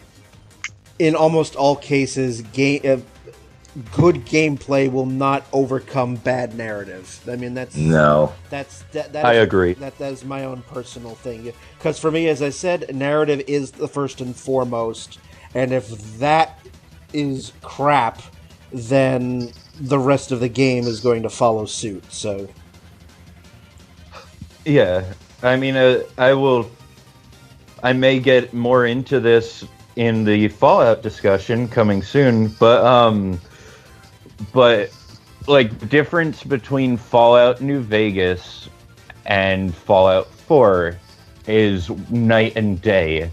[SPEAKER 1] in almost all cases, good gameplay will not overcome bad narrative. I mean, that's
[SPEAKER 2] I agree.
[SPEAKER 1] That is my own personal thing. Because for me, as I said, narrative is the first and foremost, and if that is crap, then the rest of the game is going to follow suit. So,
[SPEAKER 2] yeah, I mean, I may get more into this in the Fallout discussion coming soon, but like, the difference between Fallout New Vegas and Fallout 4 is night and day,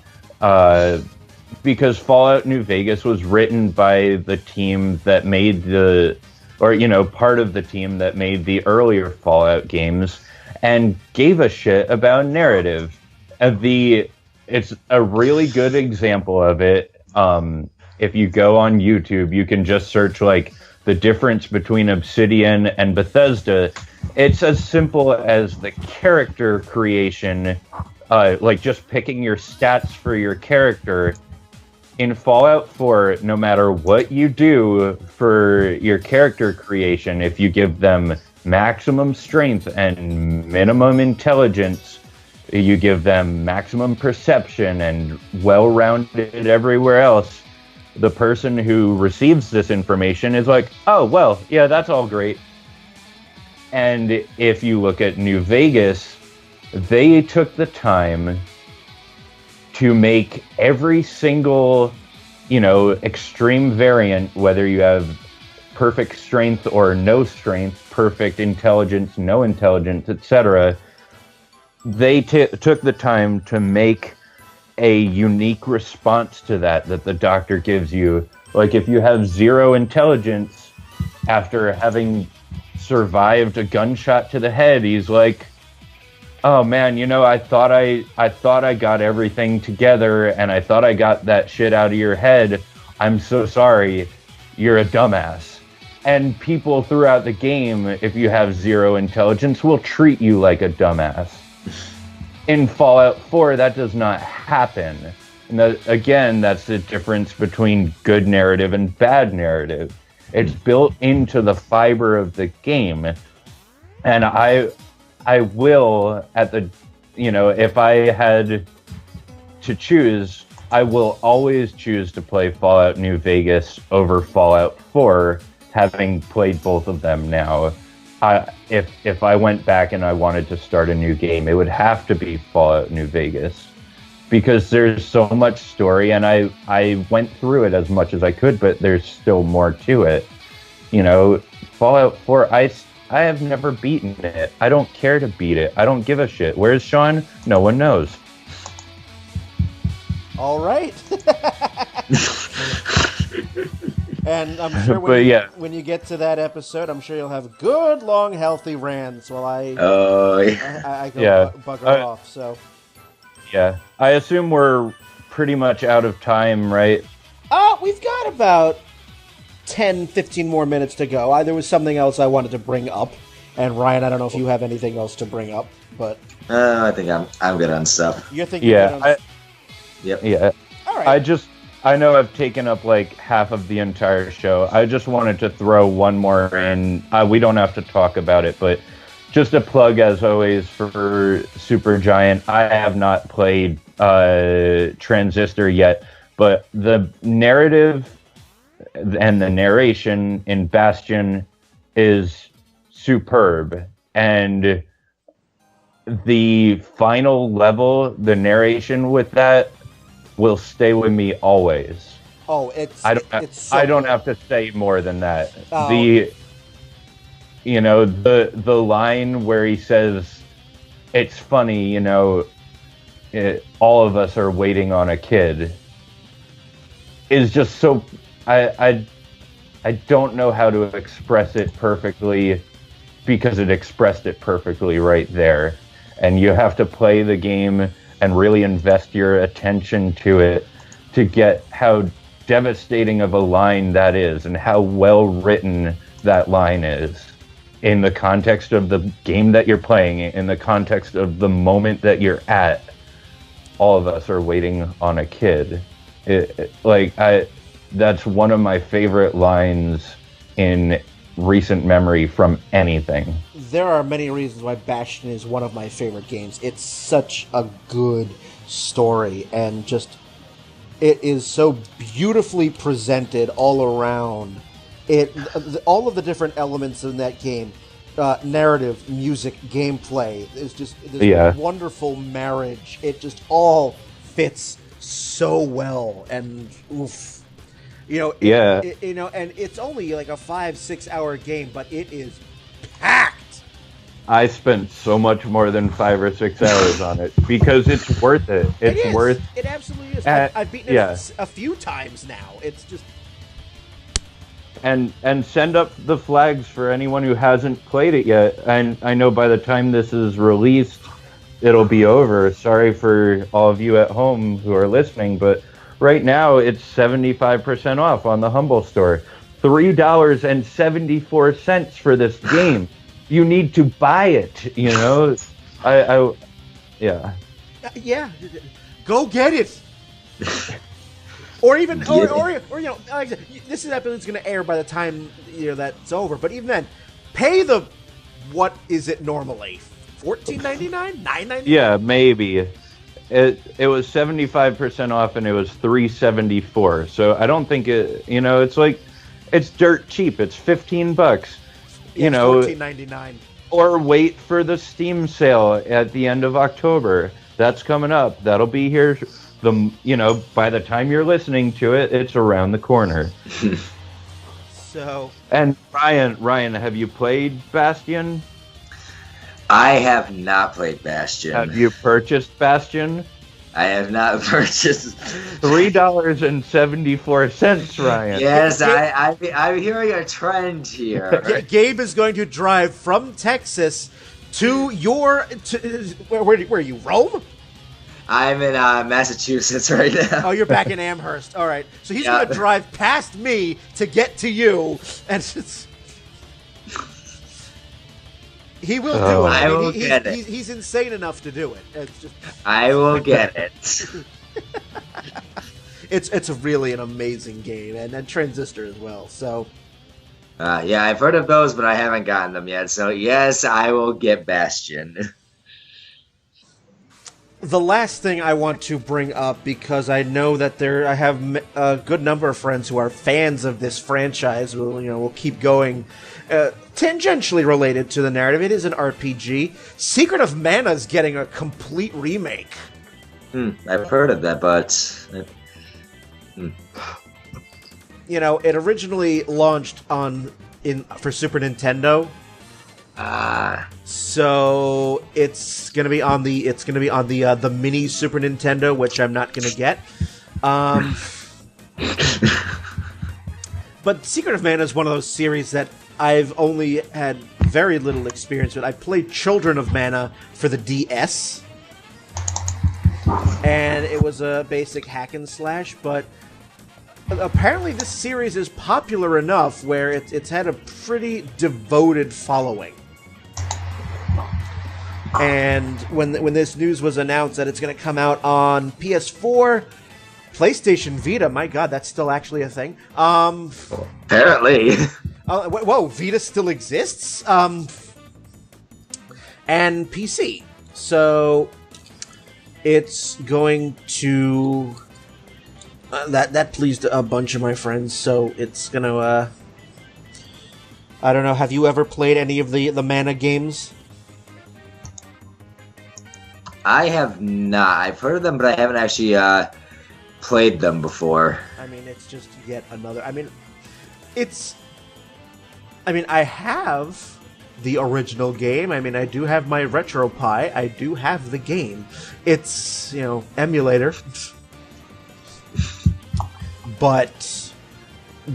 [SPEAKER 2] because Fallout New Vegas was written by the team that made part of the team that made the earlier Fallout games, and gave a shit about narrative. It's a really good example of it. If you go on YouTube, you can just search, like, the difference between Obsidian and Bethesda. It's as simple as the character creation, like just picking your stats for your character. In Fallout 4, no matter what you do for your character creation, if you give them maximum strength and minimum intelligence, you give them maximum perception and well-rounded everywhere else, the person who receives this information is like, oh, well, yeah, that's all great. And if you look at New Vegas, they took the time to make every single, extreme variant, whether you have perfect strength or no strength, perfect intelligence, no intelligence, etc., they took the time to make a unique response to that the doctor gives you. Like, if you have 0 intelligence after having survived a gunshot to the head, he's like, oh man, I thought I got everything together and I thought I got that shit out of your head. I'm so sorry. You're a dumbass. And people throughout the game, if you have 0 intelligence, will treat you like a dumbass. In Fallout 4, that does not happen. And that's the difference between good narrative and bad narrative. It's built into the fiber of the game. And I will, if I had to choose, I will always choose to play Fallout New Vegas over Fallout 4, having played both of them now. if I went back and I wanted to start a new game, it would have to be Fallout New Vegas, because there's so much story, and I went through it as much as I could, but there's still more to it. You know, Fallout 4, I have never beaten it. I don't care to beat it. I don't give a shit. Where's Sean? No one knows.
[SPEAKER 1] All right. And I'm sure when you get to that episode, I'm sure you'll have good, long, healthy rants while I go bugger off. So,
[SPEAKER 2] yeah, I assume we're pretty much out of time, right?
[SPEAKER 1] We've got about 10, 15 more minutes to go. There was something else I wanted to bring up, and Ryan, I don't know if you have anything else to bring up, but
[SPEAKER 3] I think I'm good on stuff.
[SPEAKER 1] You're thinking good on stuff?
[SPEAKER 3] Yep.
[SPEAKER 2] Yeah.
[SPEAKER 1] All right.
[SPEAKER 2] I know I've taken up like half of the entire show. I just wanted to throw one more in. We don't have to talk about it, but just a plug as always for Supergiant. I have not played Transistor yet, but the narrative and the narration in Bastion is superb, and the final level, the narration with that will stay with me always.
[SPEAKER 1] Oh,
[SPEAKER 2] I don't have to say more than that. The line where he says, "It's funny, all of us are waiting on a kid," is just so. I don't know how to express it perfectly, because it expressed it perfectly right there. And you have to play the game and really invest your attention to it to get how devastating of a line that is, and how well written that line is in the context of the game that you're playing, in the context of the moment that you're at. All of us are waiting on a kid. That's one of my favorite lines in recent memory from anything.
[SPEAKER 1] There are many reasons why Bastion is one of my favorite games. It's such a good story, and just it is so beautifully presented all around. All of the different elements in that game, narrative, music, gameplay, is just this wonderful marriage. It just all fits so well, and oof. And it's only like a 5-6 hour game, but it is packed.
[SPEAKER 2] I spent so much more than 5 or 6 hours on it because it's worth it.
[SPEAKER 1] It absolutely is. I've beaten it a few times now. It's just.
[SPEAKER 2] And send up the flags for anyone who hasn't played it yet. And I know by the time this is released, it'll be over. Sorry for all of you at home who are listening, but right now it's 75% off on the Humble Store. $3.74 for this game. You need to buy it, Yeah.
[SPEAKER 1] Go get it. Or even, this is episode's going to air by the time that's over. But even then, pay what is it normally? $14.99, $9.99?
[SPEAKER 2] Yeah, maybe. It was 75% off, and it was $3.74. So I don't think it's like, it's dirt cheap. It's $15.
[SPEAKER 1] $14.99.
[SPEAKER 2] Or wait for the Steam sale at the end of October. That's coming up. That'll be here. By the time you're listening to it, it's around the corner.
[SPEAKER 1] So.
[SPEAKER 2] And Ryan, have you played Bastion?
[SPEAKER 3] I have not played Bastion.
[SPEAKER 2] Have you purchased Bastion?
[SPEAKER 3] I have not purchased.
[SPEAKER 2] $3.74, Ryan.
[SPEAKER 3] Yes, I'm hearing a trend here.
[SPEAKER 1] Gabe is going to drive from Texas to where are you, Rome?
[SPEAKER 3] I'm in Massachusetts right now.
[SPEAKER 1] Oh, you're back in Amherst. All right. So he's going to drive past me to get to you, and he will do it.
[SPEAKER 3] I will get it.
[SPEAKER 1] He's insane enough to do it.
[SPEAKER 3] I will get it.
[SPEAKER 1] It's really an amazing game, and Transistor as well. So.
[SPEAKER 3] I've heard of those, but I haven't gotten them yet. So yes, I will get Bastion.
[SPEAKER 1] the last thing I want to bring up, because I know that I have a good number of friends who are fans of this franchise. We'll keep going. Tangentially related to the narrative, it is an RPG. Secret of Mana is getting a complete remake.
[SPEAKER 3] I've heard of that, but
[SPEAKER 1] it originally launched for Super Nintendo. So it's gonna be on the mini Super Nintendo, which I'm not gonna get. But Secret of Mana is one of those series that I've only had very little experience with. I played Children of Mana for the DS, and it was a basic hack and slash, but apparently this series is popular enough where it's had a pretty devoted following. And when this news was announced that it's going to come out on PS4, PlayStation Vita, my god, that's still actually a thing.
[SPEAKER 3] Apparently.
[SPEAKER 1] Whoa, Vita still exists? And PC. So it's going to... that pleased a bunch of my friends, so it's going to... I don't know, have you ever played any of the Mana games?
[SPEAKER 3] I have not. I've heard of them, but I haven't actually played them before.
[SPEAKER 1] I mean, it's just yet another... I have the original game. I mean, I do have my RetroPie. I do have the game. It's, emulator. But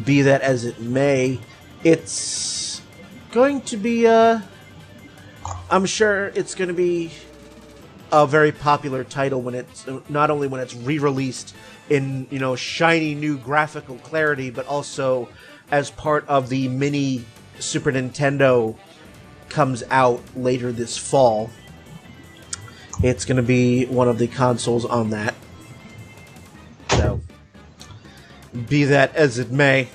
[SPEAKER 1] be that as it may, it's going to be I'm sure it's going to be a very popular title when it's not only when it's re-released in shiny new graphical clarity, but also as part of the mini Super Nintendo comes out later this fall. It's going to be one of the consoles on that. So, be that as it may.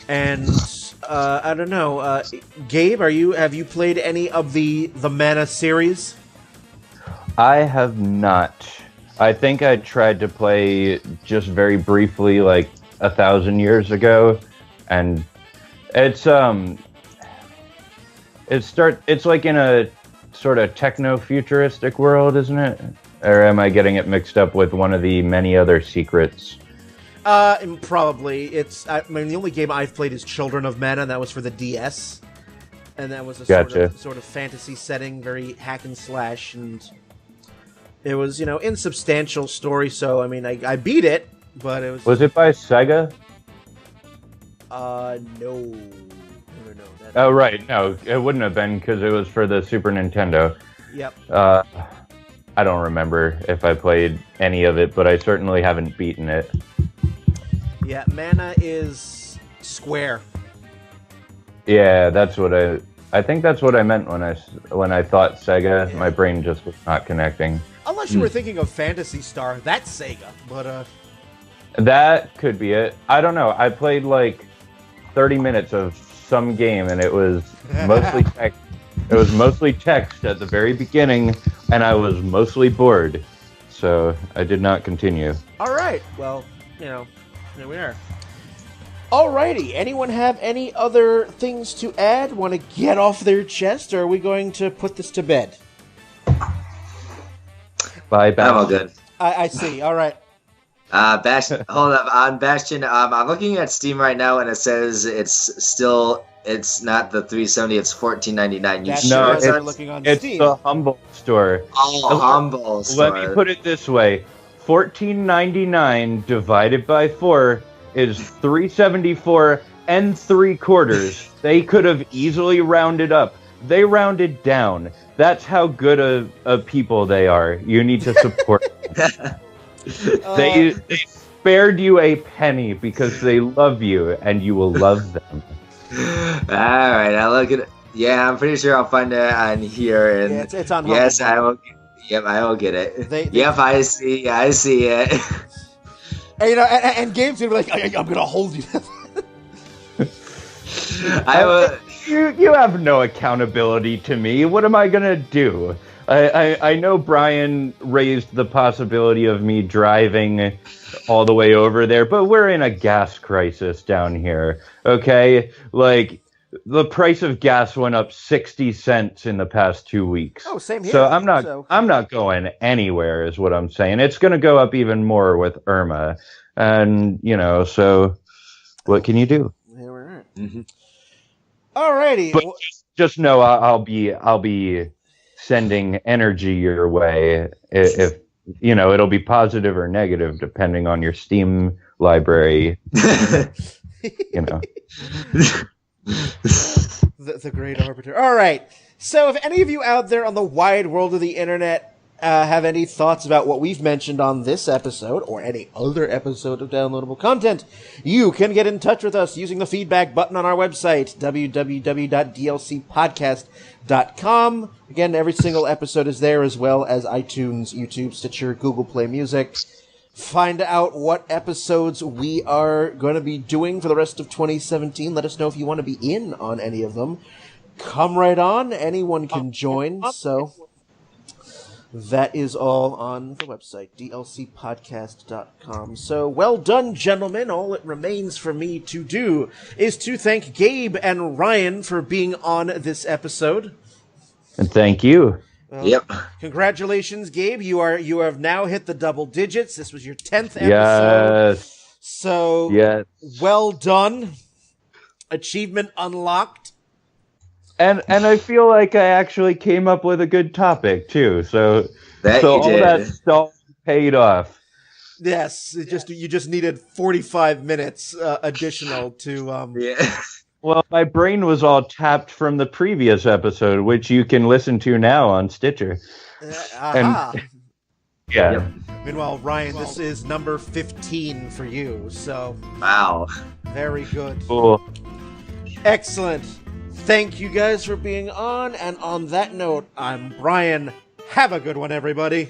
[SPEAKER 1] And I don't know, Gabe, have you played any of the Mana series?
[SPEAKER 2] I have not. I think I tried to play just very briefly, like 1,000 years ago, and it's like in a sort of techno-futuristic world, isn't it? Or am I getting it mixed up with one of the many other secrets?
[SPEAKER 1] Probably. The only game I've played is Children of Mana, and that was for the DS. And that was a sort of fantasy setting, very hack and slash, and it was, insubstantial story, so, I mean, I beat it, but it was...
[SPEAKER 2] Was it by Sega?
[SPEAKER 1] No.
[SPEAKER 2] Oh, right, no, it wouldn't have been, because it was for the Super Nintendo.
[SPEAKER 1] Yep.
[SPEAKER 2] I don't remember if I played any of it, but I certainly haven't beaten it.
[SPEAKER 1] Yeah, Mana is Square.
[SPEAKER 2] Yeah, that's what I think that's what I meant when I thought Sega. Yeah. My brain just was not connecting.
[SPEAKER 1] Unless you were thinking of Phantasy Star, that's Sega, but
[SPEAKER 2] that could be it. I don't know. I played like 30 minutes of some game, and it was mostly text. It was mostly text at the very beginning, and I was mostly bored, so I did not continue.
[SPEAKER 1] All right. Well, there we are. Alrighty, anyone have any other things to add? Want to get off their chest, or are we going to put this to bed?
[SPEAKER 3] Bye, Bastion. I'm all good.
[SPEAKER 1] I see, alright.
[SPEAKER 3] Bastion, hold up, on Bastion, I'm looking at Steam right now, and it says it's not the $370, it's $14.99. You sure?
[SPEAKER 2] It's the Humble Store.
[SPEAKER 3] Oh, Humble Store.
[SPEAKER 2] Let me put it this way. $14.99 divided by 4 is $3.74 and 3/4. They could have easily rounded up. They rounded down. That's how good of people they are. You need to support them. They spared you a penny because they love you, and you will love them.
[SPEAKER 3] Alright, I'll look at it. Yeah, I'm pretty sure I'll find it on here. And
[SPEAKER 1] yeah, it's on
[SPEAKER 3] Yes, Humble. I will. Yep, I will get it. Yep, I see it.
[SPEAKER 1] And, and Gabe's gonna be like, I'm gonna hold you.
[SPEAKER 2] I will. You have no accountability to me. What am I gonna do? I know Brian raised the possibility of me driving all the way over there, but we're in a gas crisis down here, okay? Like, the price of gas went up 60 cents in the past 2 weeks.
[SPEAKER 1] Oh, same here.
[SPEAKER 2] So I'm not going anywhere, is what I'm saying. It's going to go up even more with Irma. And, so what can you do?
[SPEAKER 1] There we're at.
[SPEAKER 3] Mhm.
[SPEAKER 1] Alrighty.
[SPEAKER 2] But just know I'll be sending energy your way if it'll be positive or negative depending on your Steam library.
[SPEAKER 1] The great arbiter. All right. So if any of you out there on the wide world of the internet have any thoughts about what we've mentioned on this episode or any other episode of downloadable content, you can get in touch with us using the feedback button on our website, www.dlcpodcast.com. Again, every single episode is there, as well as iTunes, YouTube, Stitcher, Google Play Music. Find out what episodes we are going to be doing for the rest of 2017. Let us know if you want to be in on any of them. Come right on. Anyone can join. So that is all on the website, dlcpodcast.com. So well done, gentlemen. All it remains for me to do is to thank Gabe and Ryan for being on this episode.
[SPEAKER 2] And thank you.
[SPEAKER 1] Well,
[SPEAKER 3] Yep.
[SPEAKER 1] Congratulations, Gabe. You have now hit the double digits. This was your 10th episode.
[SPEAKER 2] Yes.
[SPEAKER 1] So
[SPEAKER 2] Yes.
[SPEAKER 1] well done. Achievement unlocked.
[SPEAKER 2] And I feel like I actually came up with a good topic too. So
[SPEAKER 3] That you
[SPEAKER 2] all
[SPEAKER 3] did.
[SPEAKER 2] that stuff paid off.
[SPEAKER 1] Yes, you just needed 45 minutes additional to
[SPEAKER 3] Yeah.
[SPEAKER 2] Well, my brain was all tapped from the previous episode, which you can listen to now on Stitcher.
[SPEAKER 1] aha.
[SPEAKER 2] Yeah.
[SPEAKER 3] Yep.
[SPEAKER 1] Meanwhile, Ryan, this is number 15 for you. So
[SPEAKER 3] Wow.
[SPEAKER 1] very good.
[SPEAKER 2] Cool.
[SPEAKER 1] Excellent. Thank you guys for being on. And on that note, I'm Brian. Have a good one, everybody.